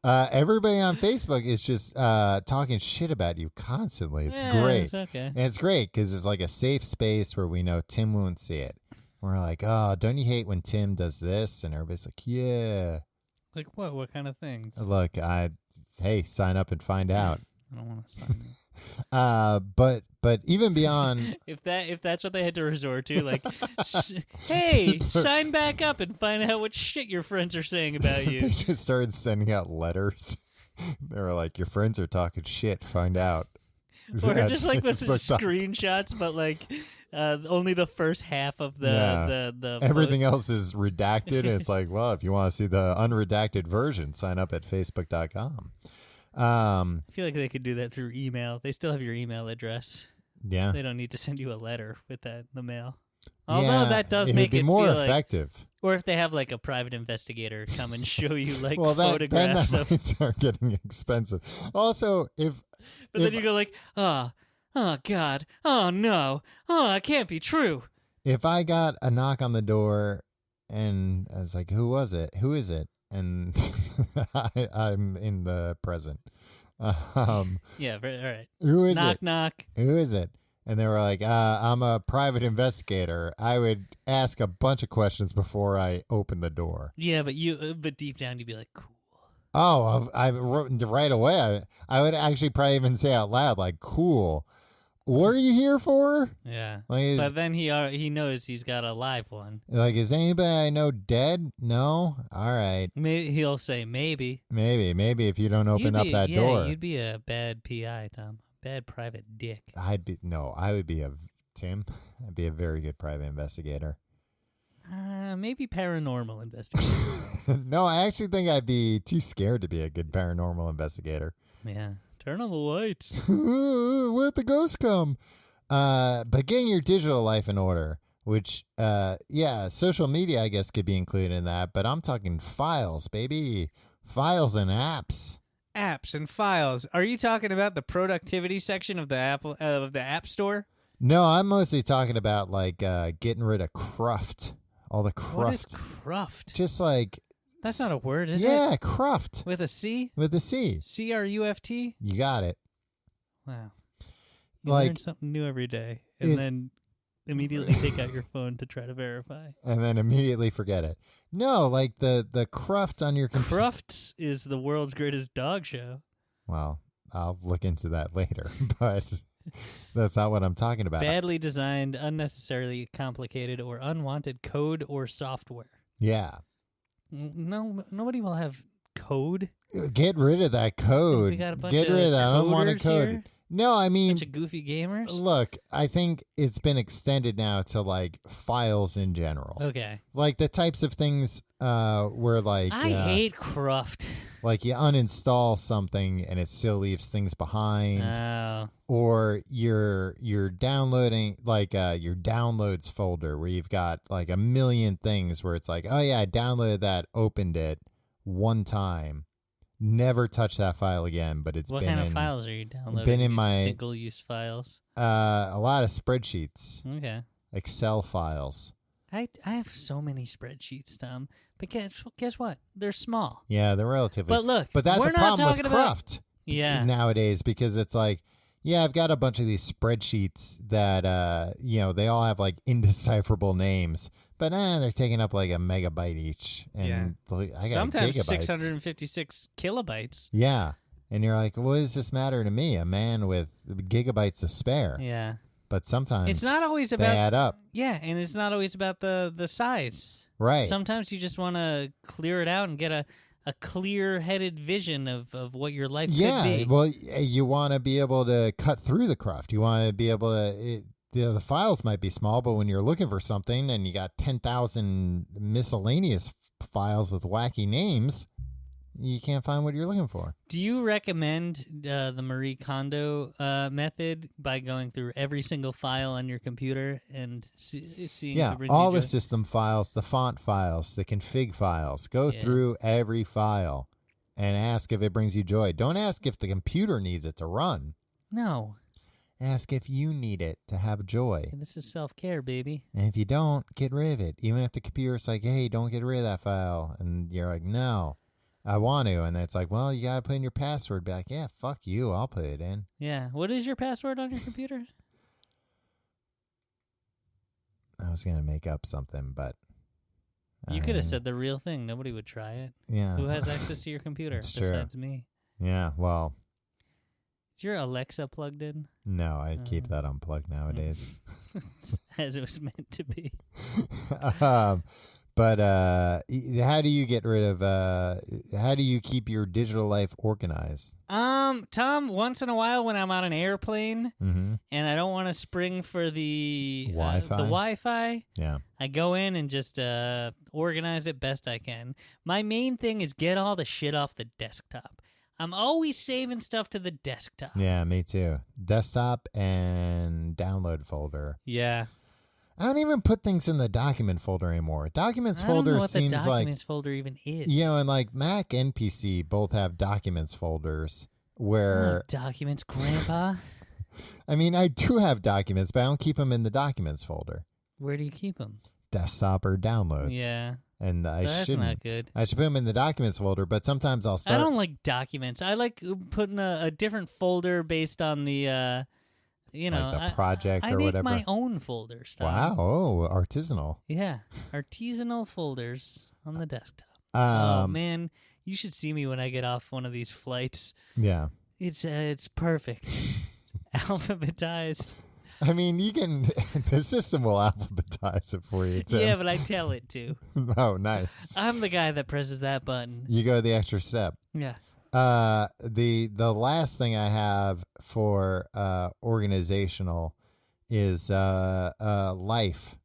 Everybody on Facebook is just talking shit about you constantly. It's great. It's okay. And it's great because it's like a safe space where we know Tim won't see it. We're like, oh, don't you hate when Tim does this? And everybody's like, yeah. Like what? What kind of things? Look, hey, sign up and find out. I don't want to sign up. But even beyond, if that's what they had to resort to, like, hey, sign back up and find out what shit your friends are saying about you. They just started sending out letters. They were like, your friends are talking shit. Find out. Or just like with screenshots, but like only the first half of the everything post. else is redacted. And it's like, well, if you want to see the unredacted version, sign up at facebook.com. I feel like they could do that through email. They still have your email address. Yeah. They don't need to send you a letter with that in the mail. Although that does make it more feel effective. Like, or if they have like a private investigator come and show you like photographs then that of might start getting expensive. Also, But then you go like, oh God, oh no, oh, it can't be true. If I got a knock on the door and I was like, who is it? And I'm in the present. Yeah, all right. Who is knock, it? Knock. Who is it? And they were like, I'm a private investigator. I would ask a bunch of questions before I open the door. Yeah, but deep down you'd be like, cool. Oh, I wrote right away. I would actually probably even say out loud, like, cool. What are you here for? Yeah. Like, but then he knows he's got a live one. Like, is anybody I know dead? No? All right. Maybe he'll say maybe. Maybe if you don't open up that door. You'd be a bad PI, Tom. Bad private dick. I'd be a very good private investigator. Maybe paranormal investigator. No, I actually think I'd be too scared to be a good paranormal investigator. Yeah. Turn on the lights. Where'd the ghosts come? But getting your digital life in order, which, social media, I guess, could be included in that. But I'm talking files, baby. Files and apps. Apps and files. Are you talking about the productivity section of the App Store? No, I'm mostly talking about, like, getting rid of cruft. All the cruft. What is cruft? Just like... That's not a word, is it? Yeah, cruft. With a C? With a C. C-R-U-F-T? You got it. Wow. You learn something new every day, and then immediately take out your phone to try to verify. And then immediately forget it. No, like the cruft on your computer. Crufts is the world's greatest dog show. Well, I'll look into that later, but that's not what I'm talking about. Badly designed, unnecessarily complicated, or unwanted code or software. Yeah. No, nobody will have code. Get rid of that code. Get rid of that unwanted code. Here? No, I mean, bunch of goofy gamers. Look, I think it's been extended now to like files in general. Okay. Like the types of things where like I hate cruft. Like you uninstall something and it still leaves things behind. Oh. Or you're downloading like your downloads folder where you've got like a million things where it's like, oh yeah, I downloaded that, opened it one time, never touched that file again. But it's what been kind of files are you downloading? Been in my single-use files. A lot of spreadsheets. Okay. Excel files. I have so many spreadsheets, Tom. But guess what? They're small. Yeah, they're relatively. But look, but that's we're a problem not with talking about cruft. Yeah. Nowadays, because it's like, yeah, I've got a bunch of these spreadsheets that they all have like indecipherable names, but they're taking up like a megabyte each, and I got sometimes gigabytes. 656 kilobytes. Yeah, and you're like, what does this matter to me, a man with gigabytes to spare? Yeah. But sometimes it's not always about they add up. Yeah, and it's not always about the size. Right. Sometimes you just want to clear it out and get a clear-headed vision of what your life could be. Yeah, well, you want to be able to cut through the cruft. You want to be able to... the files might be small, but when you're looking for something and you got 10,000 miscellaneous files with wacky names, you can't find what you're looking for. Do you recommend the Marie Kondo method by going through every single file on your computer and seeing Yeah, if it brings all you the joy? system files, the font files, the config files. Go through every file and ask if it brings you joy. Don't ask if the computer needs it to run. No. Ask if you need it to have joy. This is self-care, baby. And if you don't, get rid of it. Even if the computer's like, hey, don't get rid of that file. And you're like, no, I want to. And it's like, well, you got to put in your password. Be like, yeah, fuck you. I'll put it in. Yeah. What is your password on your computer? I was going to make up something, but... You could have said the real thing. Nobody would try it. Yeah. Who has access to your computer besides me? Yeah, well... Is your Alexa plugged in? No, I keep that unplugged nowadays. As it was meant to be. But how do you get rid of, how do you keep your digital life organized? Tom, once in a while when I'm on an airplane Mm-hmm. and I don't want to spring for the Wi-Fi, yeah, I go in and just organize it best I can. My main thing is get all the shit off the desktop. I'm always saving stuff to the desktop. Yeah, me too. Desktop and download folder. Yeah. I don't even put things in the document folder anymore. Documents I folder don't know what seems the like documents folder even is. and like Mac and PC both have documents folders where documents, Grandpa. I mean, I do have documents, but I don't keep them in the documents folder. Where do you keep them? Desktop or downloads. Yeah. And That's not good. I should put them in the documents folder, but sometimes I'll start. I don't like documents. I like putting a different folder based on the, like the project or whatever. I make my own folders. Tom. Wow. Oh, artisanal. Yeah. Artisanal folders on the desktop. Oh, man. You should see me when I get off one of these flights. Yeah. It's perfect. Alphabetized. I mean, you can. The system will alphabetize it for you, Tim. Yeah, but I tell it to. Oh, nice. I'm the guy that presses that button. You go the extra step. Yeah. The last thing I have for organizational is life.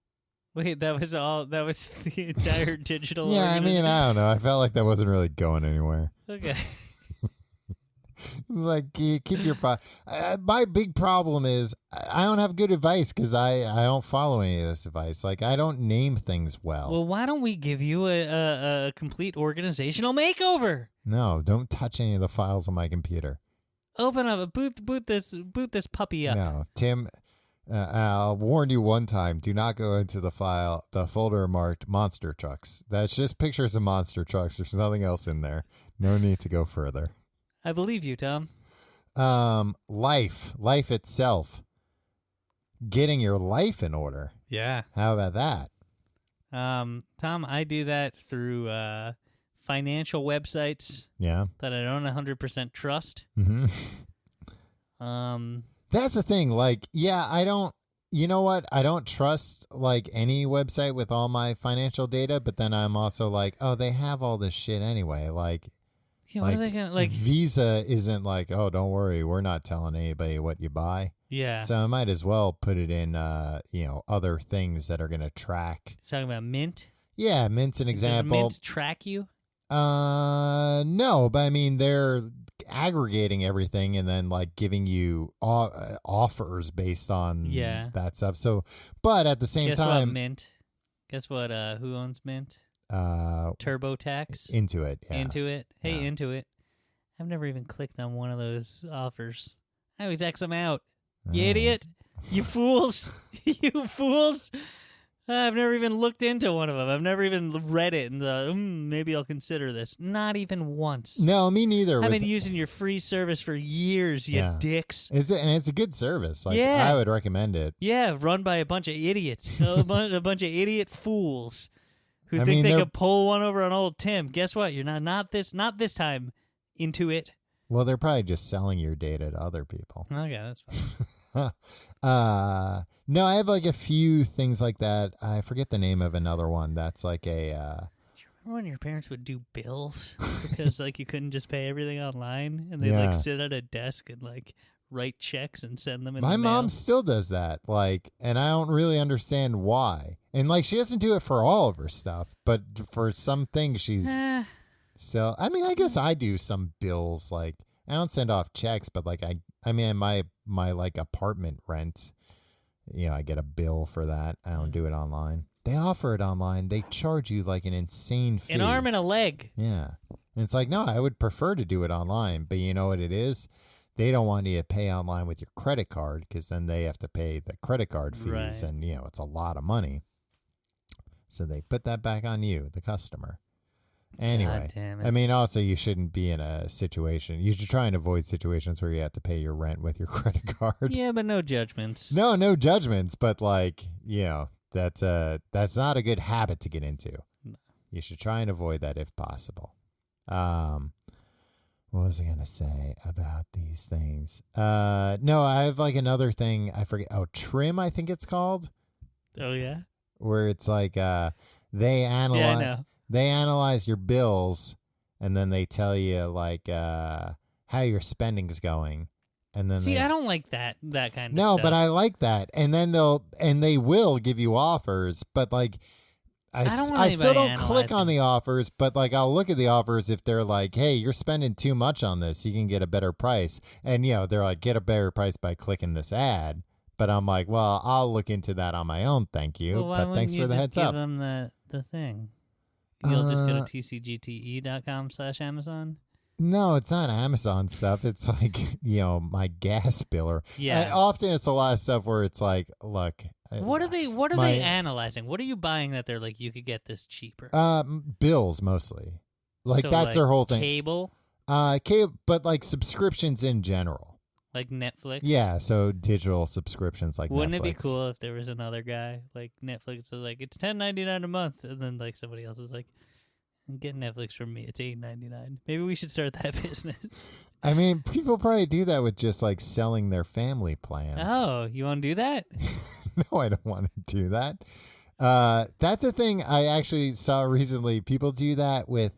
Wait, that was the entire digital. Yeah, I mean, I don't know. I felt like that wasn't really going anywhere. Okay. Like, keep your... my big problem is I don't have good advice because I don't follow any of this advice. Like, I don't name things well. Well, why don't we give you a complete organizational makeover? No, don't touch any of the files on my computer. Open up, boot this puppy up. No, Tim, I'll warn you one time, do not go into the folder marked monster trucks. That's just pictures of monster trucks. There's nothing else in there. No need to go further. I believe you, Tom. Life itself. Getting your life in order. Yeah. How about that? Tom, I do that through financial websites. Yeah. That I don't 100% trust. Mm-hmm. That's the thing. Like, yeah, I don't. You know what? I don't trust like any website with all my financial data, but then I'm also like, oh, they have all this shit anyway. Like. Yeah, what are they gonna like? Visa isn't like, oh, don't worry, we're not telling anybody what you buy. Yeah. So I might as well put it in, other things that are going to track. Talking about Mint. Yeah, Mint's an example. Does Mint track you? No, but I mean they're aggregating everything and then like giving you offers based on that stuff. So, but at the same Guess time, what, Mint. Guess what? Who owns Mint? TurboTax. Intuit. Yeah. Intuit. Hey, yeah. Intuit. I've never even clicked on one of those offers. I always X them out. You idiot. You fools. You fools. I've never even looked into one of them. I've never even read it and maybe I'll consider this. Not even once. No, me neither. I've been using your free service for years, you dicks. And it's a good service. Like, I would recommend it. Yeah, run by a bunch of idiots. a bunch of idiot fools. Who think they could pull one over on old Tim. Guess what? You're not this time into it. Well, they're probably just selling your data to other people. Okay, that's fine. No, I have like a few things like that. I forget the name of another one that's like a... Do you remember when your parents would do bills? Because like you couldn't just pay everything online? And they'd like sit at a desk and like write checks and send them in the mail. My mom still does that, like, and I don't really understand why. And like, she doesn't do it for all of her stuff, but for some things, she's So, I mean, I guess I do some bills. Like, I don't send off checks, but like, I mean, my like apartment rent, I get a bill for that. I don't do it online. They offer it online. They charge you like an insane fee. An arm and a leg. Yeah. And it's like, no, I would prefer to do it online. But you know what it is? They don't want you to pay online with your credit card because then they have to pay the credit card fees. Right. And, it's a lot of money. So they put that back on you, the customer. Anyway, God damn it. I mean, also, you shouldn't be in a situation. You should try and avoid situations where you have to pay your rent with your credit card. Yeah, but no judgments. No judgments. But like, that's not a good habit to get into. No. You should try and avoid that if possible. What was I going to say about these things? No, I have like another thing. I forget. Oh, Trim, I think it's called. Oh, yeah? Where it's like they analyze. Yeah, I know. They analyze your bills, and then they tell you like how your spending's going, and then I don't like that kind of no, stuff. but I like that, and then they will give you offers, but like I still don't click on the offers, but like I'll look at the offers if they're like, hey, you're spending too much on this, you can get a better price, and they're like, get a better price by clicking this ad. But I'm like, well, I'll look into that on my own, thank you. Well, but thanks for the heads up. Give them the thing. You'll just go to tcgte.com/Amazon. No, it's not Amazon stuff. It's like, my gas bill. Yeah. Often it's a lot of stuff where it's like, look. What are they analyzing? What are you buying that they're like, you could get this cheaper? Bills mostly. Like so, that's their whole thing. Cable? But like subscriptions in general. Like Netflix? Yeah, so digital subscriptions like Wouldn't Netflix. it be cool if there was another guy like Netflix is like, it's $10.99 a month, and then like somebody else is like, get Netflix from me, it's $8.99. Maybe we should start that business. I mean, people probably do that with just like selling their family plans. Oh, you want to do that? No, I don't want to do that. That's a thing I actually saw recently. People do that with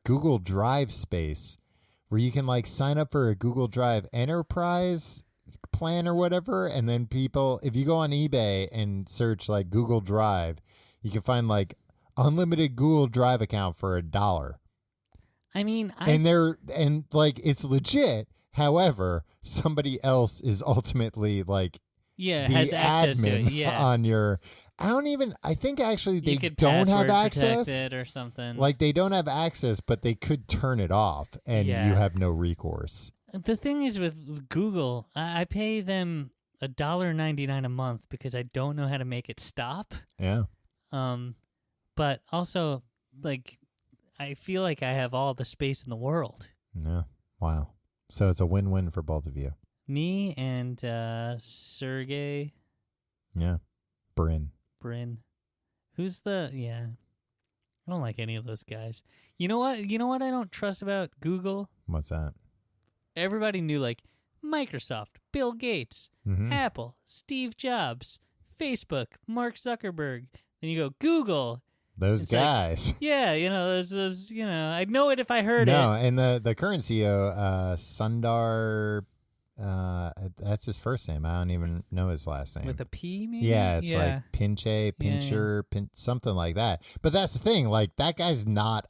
Google Drive space, where you can like sign up for a Google Drive Enterprise plan or whatever, and then if you go on eBay and search like Google Drive, you can find like unlimited Google Drive account for $1. I mean, and like it's legit. However, somebody else is ultimately like has access to it. Yeah. On your. I think actually they could don't have password access protect it or something. Like they don't have access, but they could turn it off, and you have no recourse. The thing is with Google, I pay them $1.99 a month because I don't know how to make it stop. Yeah. But also, like, I feel like I have all the space in the world. Yeah. Wow. So it's a win-win for both of you. Me and Sergey. Yeah. Brin. Who's I don't like any of those guys. You know what I don't trust about Google? What's that? Everybody knew like Microsoft, Bill Gates, Apple, Steve Jobs, Facebook, Mark Zuckerberg. Then you go Google. Those guys. Like, yeah, those, I'd know it if I heard it. No, and the current CEO, Sundar, that's his first name. I don't even know his last name. With a P, maybe? Yeah, it's like Pincher, something like that. But that's the thing. Like, that guy's not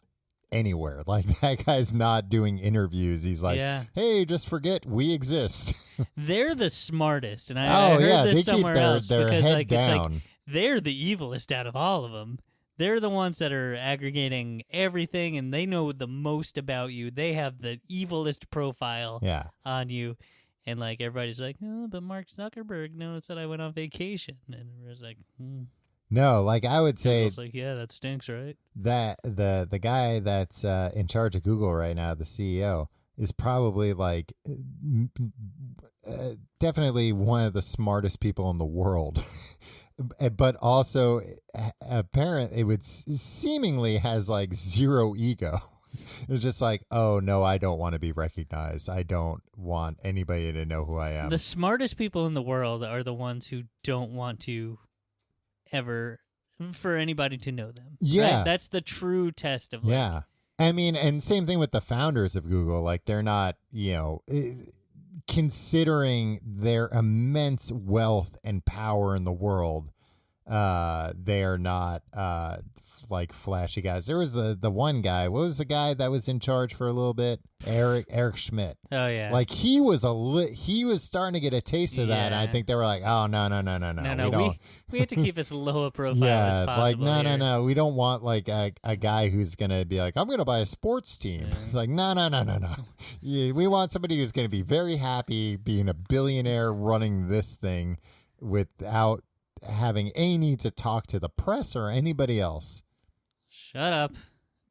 anywhere. Like, that guy's not doing interviews. He's like, hey, just forget we exist. They're the smartest. And I heard this somewhere else. Their because head like, down. It's like, they're the evilest out of all of them. They're the ones that are aggregating everything, and they know the most about you. They have the evilest profile on you. And, like, everybody's like, oh, but Mark Zuckerberg knows that I went on vacation. And it was like, No, like, I would say... I was like, yeah, that stinks, right? That the guy that's in charge of Google right now, the CEO, is probably, like, definitely one of the smartest people in the world. But also, apparently, it would seemingly has, like, zero ego. It's just like, oh, no, I don't want to be recognized. I don't want anybody to know who I am. The smartest people in the world are the ones who don't want to ever for anybody to know them. Yeah. Right? That's the true test of Yeah. I mean, and same thing with the founders of Google. Like, they're not, considering their immense wealth and power in the world, they are not like flashy guys. There was the one guy. What was the guy that was in charge for a little bit? Eric Schmidt. Oh yeah. Like he was starting to get a taste of that. And I think they were like, oh no. We have to keep as low a profile as possible. Like no. We don't want like a guy who's gonna be like, I'm gonna buy a sports team. Yeah. It's like no. Yeah, we want somebody who's gonna be very happy being a billionaire running this thing without having a need to talk to the press or anybody else. Shut up.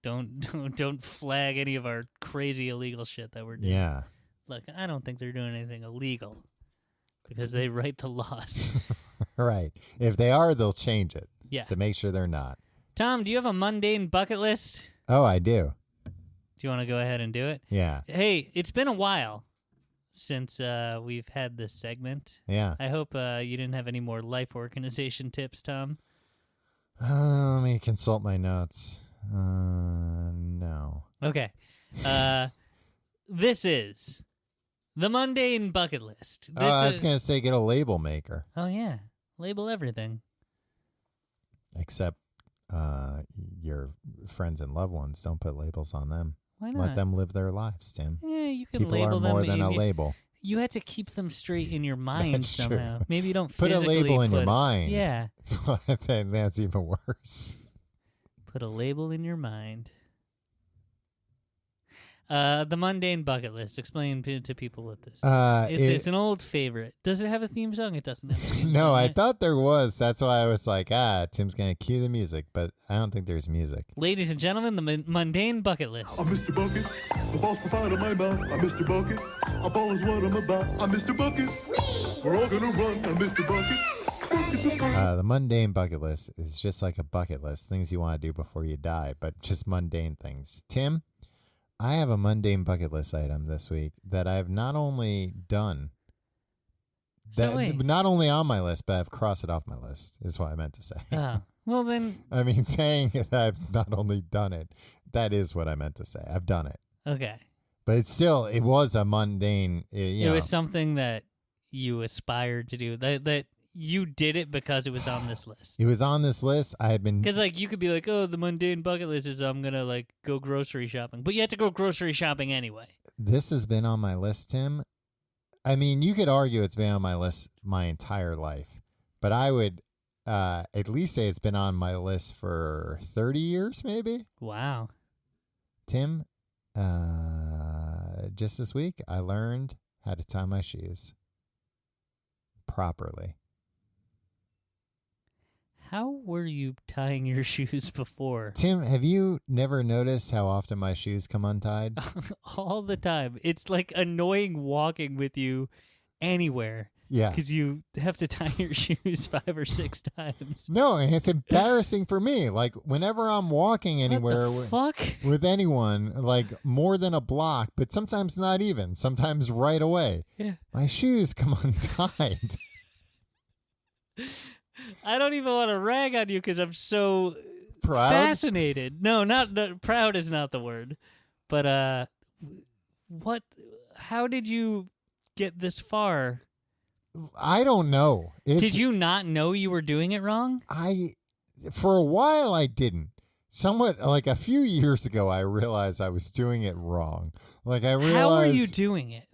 Don't flag any of our crazy illegal shit that we're doing. Yeah. Look, I don't think they're doing anything illegal because they write the laws. Right. If they are, they'll change it. Yeah. To make sure they're not. Tom, do you have a mundane bucket list? Oh, I do. Do you want to go ahead and do it? Yeah. Hey, it's been a while since we've had this segment. Yeah. I hope you didn't have any more life organization tips, Tom. Let me consult my notes. No. Okay. This is the Mundane Bucket List. I was going to say get a label maker. Oh, yeah. Label everything. Except your friends and loved ones. Don't put labels on them. Why not? Let them live their lives, Tim. Yeah, you can People label are them. more than a label. You had to keep them straight in your mind That's somehow. true. Maybe you don't Put a physically label in your mind. Yeah. That's even worse. Put a label in your mind. The Mundane Bucket List. Explain to people what this is. It's an old favorite. Does it have a theme song? It doesn't have a theme No, song, I right? thought there was. That's why I was like, Tim's going to cue the music, but I don't think there's music. Ladies and gentlemen, the Mundane Bucket List. I'm Mr. Bucket, the boss provider my mouth. I'm Mr. Bucket, a ball is what I'm about. I'm Mr. Bucket, we're all gonna run. I'm Mr. Bucket. The Mundane Bucket List is just like a bucket list, things you want to do before you die, but just mundane things. Tim, I have a mundane bucket list item this week that I've not only done, not only on my list, but I've crossed it off my list, is what I meant to say. Oh, well then. I mean, saying that I've not only done it, that is what I meant to say. I've done it. Okay. But it was a mundane, It was something that you aspired to do, that you did it because it was on this list. It was on this list. I had been... Because, you could be like, oh, the mundane bucket list is I'm going to, go grocery shopping. But you have to go grocery shopping anyway. This has been on my list, Tim. I mean, you could argue it's been on my list my entire life. But I would at least say it's been on my list for 30 years, maybe. Wow. Tim, just this week, I learned how to tie my shoes properly. How were you tying your shoes before? Tim, have you never noticed how often my shoes come untied? All the time. It's annoying walking with you anywhere. Yeah. Because you have to tie your shoes 5 or 6 times. No, and it's embarrassing for me. Whenever I'm walking anywhere with anyone, more than a block, but sometimes not even, sometimes right away. Yeah. My shoes come untied. I don't even want to rag on you because I'm so proud. Fascinated. No, not proud is not the word. But how did you get this far? I don't know. Did you not know you were doing it wrong? For a while I didn't. Somewhat a few years ago I realized I was doing it wrong. I realized. How are you doing it?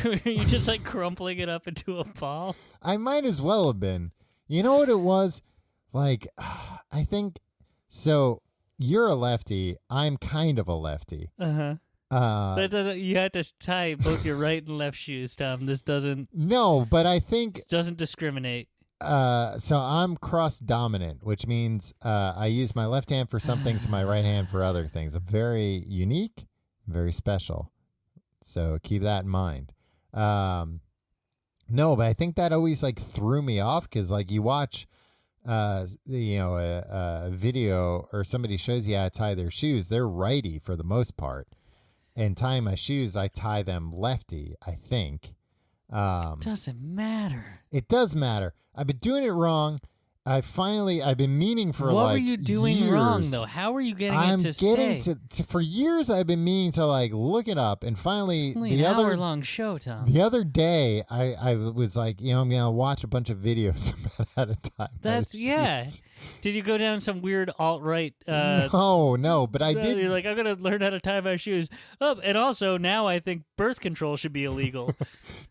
Are you just crumpling it up into a ball? I might as well have been. You know what it was? I think, so you're a lefty. I'm kind of a lefty. Uh-huh. That doesn't, you have to tie both your right and left shoes, Tom. This doesn't. No, but I think. It doesn't discriminate. So I'm cross-dominant, which means I use my left hand for some things and my right hand for other things. I'm very unique, very special. So keep that in mind. No, but I think that always threw me off because you watch, a video or somebody shows you how to tie their shoes. They're righty for the most part, and tying my shoes, I tie them lefty. I think. Doesn't matter. It does matter. I've been doing it wrong, I've been meaning for what like were you doing years. wrong though? How were you getting it to stay? For years I've been meaning to like look it up, and finally Only an hour-long show, Tom. The other day I was like, I'm gonna watch a bunch of videos about how to tie. Yeah. Did you go down some weird alt-right? No, but I did. You're like, I'm gonna learn how to tie my shoes. Oh, and also now I think birth control should be illegal.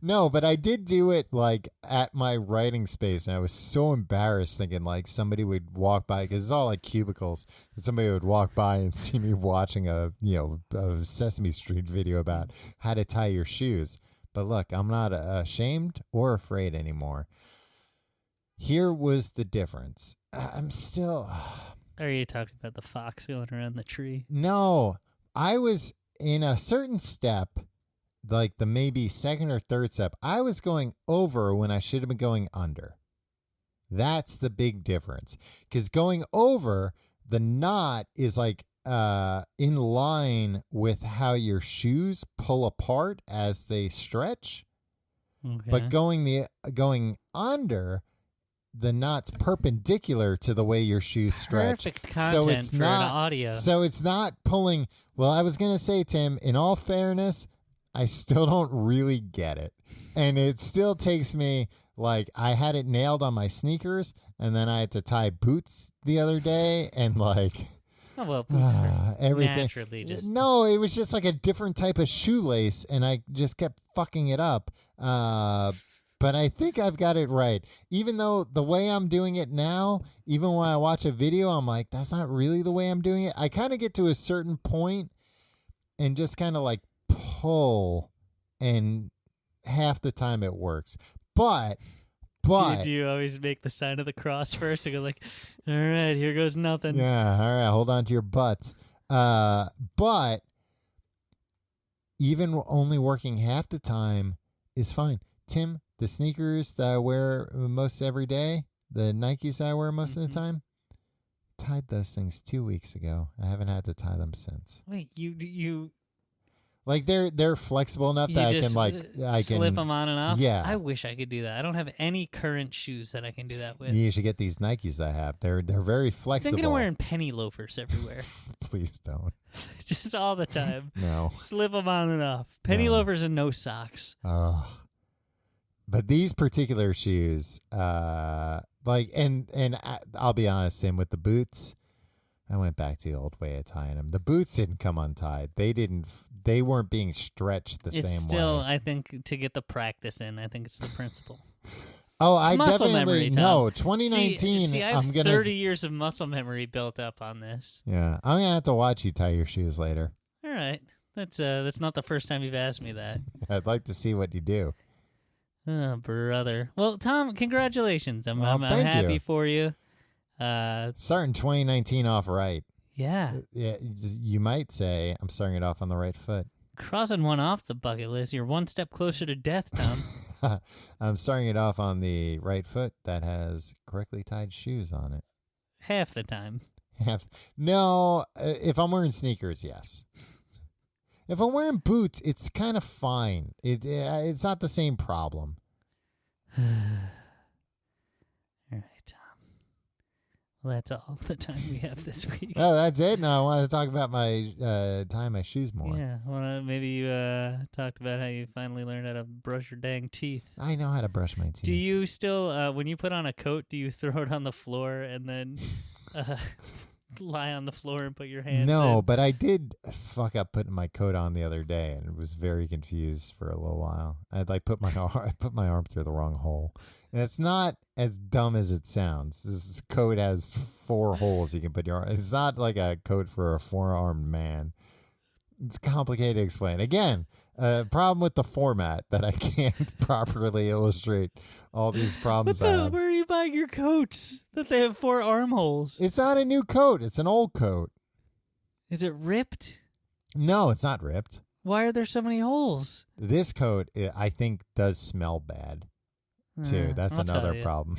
No, but I did do it like at my writing space, and I was so embarrassed thinking like somebody would walk by, because it's all like cubicles, and somebody would walk by and see me watching a Sesame Street video about how to tie your shoes. But look, I'm not ashamed or afraid anymore. Here was the difference. I'm still... Are you talking about the fox going around the tree? No, I was in a certain step, like the maybe second or third step. I was going over when I should have been going under. That's the big difference. Because going over, the knot is like in line with how your shoes pull apart as they stretch. Okay. But going under, the knot's perpendicular to the way your shoes stretch. Perfect content for an audio. So it's not pulling. Well, I was going to say, Tim, in all fairness, I still don't really get it. And it still takes me, like, I had it nailed on my sneakers, and then I had to tie boots the other day, and like... Oh, well, boots are everything. Naturally just... No, it was just like a different type of shoelace, and I just kept fucking it up. But I think I've got it right. Even though the way I'm doing it now, even when I watch a video, I'm like, that's not really the way I'm doing it. I kind of get to a certain point and just kind of like pull, and half the time it works. But do you always make the sign of the cross first and go like, all right, here goes nothing? Yeah, all right, hold on to your butts. But even only working half the time is fine. Tim, the sneakers that I wear most every day, the Nikes that I wear most of the time, tied those things 2 weeks ago. I haven't had to tie them since. Wait, you like they're flexible enough that I can slip them on and off? Yeah. I wish I could do that. I don't have any current shoes that I can do that with. You should get these Nikes I have. They're very flexible. I'm thinking of wearing penny loafers everywhere. Please don't. Just all the time. No. Slip them on and off. Penny loafers and no socks. Oh. But these particular shoes, like, and I'll be honest, Tim, with the boots, I went back to the old way of tying them. The boots didn't come untied. They weren't being stretched the same way. It's still, I think, to get the practice in, I think it's the principle. Oh, it's I muscle definitely memory, Tom. no. 2019. See, I have 30 years of muscle memory built up on this. Yeah, I'm gonna have to watch you tie your shoes later. All right, that's not the first time you've asked me that. I'd like to see what you do. Oh, brother. Well, Tom, congratulations. I'm happy for you. Starting 2019 off right. Yeah. Yeah, you might say I'm starting it off on the right foot. Crossing one off the bucket list. You're one step closer to death, Tom. I'm starting it off on the right foot that has correctly tied shoes on it. Half the time. No, if I'm wearing sneakers, yes. If I'm wearing boots, it's kind of fine. It's not the same problem. All right, Tom. Well, that's all the time we have this week. Oh, that's it? No, I want to talk about my tying my shoes more. Yeah, well, maybe you talked about how you finally learned how to brush your dang teeth. I know how to brush my teeth. Do you still, when you put on a coat, do you throw it on the floor and then... lie on the floor and put your hands No, in? but I did fuck up putting my coat on the other day and was very confused for a little while. I put my arm through the wrong hole. And it's not as dumb as it sounds. This coat has 4 holes you can put your arm. It's not like a coat for a 4-armed man. It's complicated to explain. Again, problem with the format that I can't properly illustrate all these problems. Where are you buying your coats that they have 4 armholes? It's not a new coat. It's an old coat. Is it ripped? No, it's not ripped. Why are there so many holes? This coat, I think, does smell bad, too. That's another problem.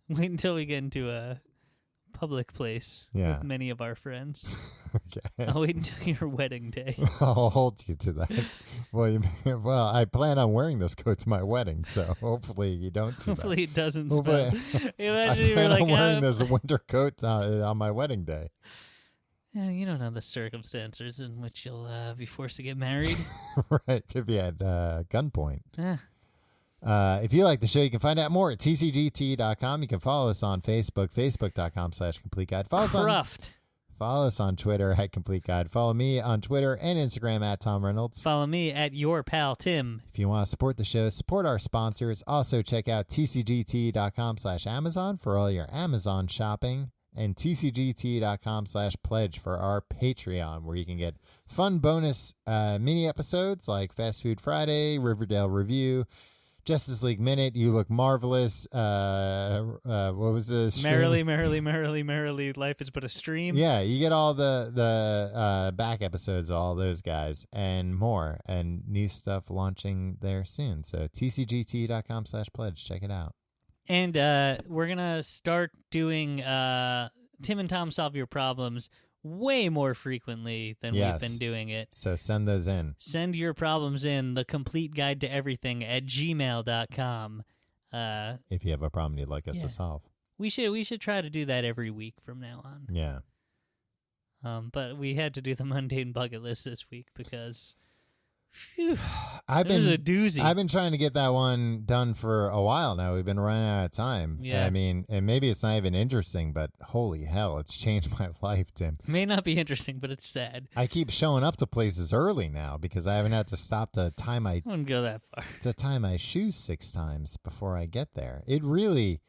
Wait until we get into a public place Yeah. with many of our friends. Okay. I'll wait until your wedding day. I'll hold you to that. Well, I plan on wearing this coat to my wedding, so hopefully you don't do Hopefully it doesn't Hopefully- smell. I Imagine you were plan like, on wearing this winter coat on my wedding day. yeah, you don't know the circumstances in which you'll be forced to get married. Right, could be at gunpoint. Yeah. If you like the show, you can find out more at tcgt.com. You can follow us on Facebook, facebook.com/complete guide. Follow us on Twitter at Complete Guide. Follow me on Twitter and Instagram at Tom Reynolds. Follow me at your pal Tim. If you want to support the show, support our sponsors. Also check out tcgt.com/Amazon for all your Amazon shopping, and tcgt.com/pledge for our Patreon, where you can get fun bonus mini episodes like Fast Food Friday, Riverdale Review, Justice League Minute, You Look Marvelous. What was this? Merrily, life is but a stream. Yeah, you get all the back episodes of all those guys and more, and new stuff launching there soon. So tcgt.com/pledge. Check it out. And we're going to start doing Tim and Tom Solve Your Problems way more frequently than we've been doing it. So send those in. Send your problems in, the complete guide to everything at gmail.com. If you have a problem you'd like us to solve. We should try to do that every week from now on. Yeah. But we had to do the Mundane Bucket List this week because it was a doozy. I've been trying to get that one done for a while now. We've been running out of time. Yeah. I mean, and maybe it's not even interesting, but holy hell, it's changed my life, Tim. May not be interesting, but it's sad. I keep showing up to places early now because I haven't had to stop to tie my I wouldn't go that far. shoes 6 times before I get there. It really,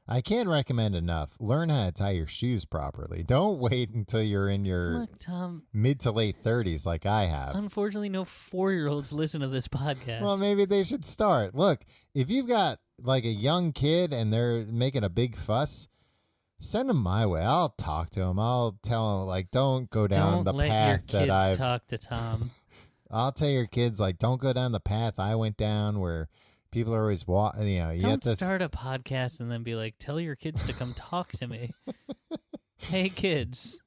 I can't recommend enough. Learn how to tie your shoes properly. Don't wait until you're in your Look, Tom, mid to late 30s like I have. unfortunately, no 4-year-olds listen to this podcast. Well, maybe they should start. Look, if you've got like a young kid and they're making a big fuss, send them my way. I'll talk to them. I'll tell them, like, don't go down the path that Don't let your I've... kids talk to Tom. I'll tell your kids, like, don't go down the path I went down where people are always walking, you know. You Don't have to start a podcast and then be like, tell your kids to come talk to me. Hey, kids.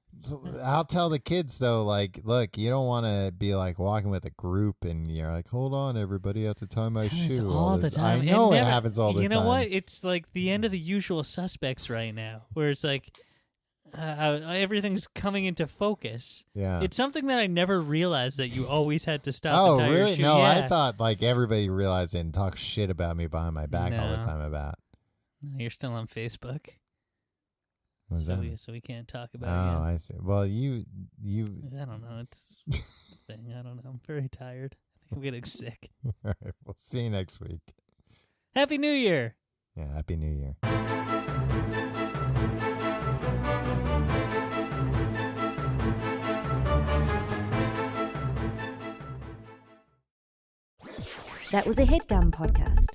I'll tell the kids, though, like, look, you don't want to be, like, walking with a group and you're like, hold on, everybody, I have to tie my Happens shoe. all the time. I know It it never- happens all the time. You know what? It's like the end of The Usual Suspects right now, where it's like everything's coming into focus. Yeah. It's something that I never realized that you always had to stop. Oh, to tie really? Your shoe. No, Yeah. I thought, like, everybody realized it and talked shit about me behind my back all the No. time about. No, you're still on Facebook. What's So that? we can't talk Oh, about it. I see. Well, you. I don't know. It's a thing. I don't know. I'm very tired. I think I'm getting sick. All right, we'll see you next week. Happy New Year. Yeah, Happy New Year. That was a HeadGum podcast.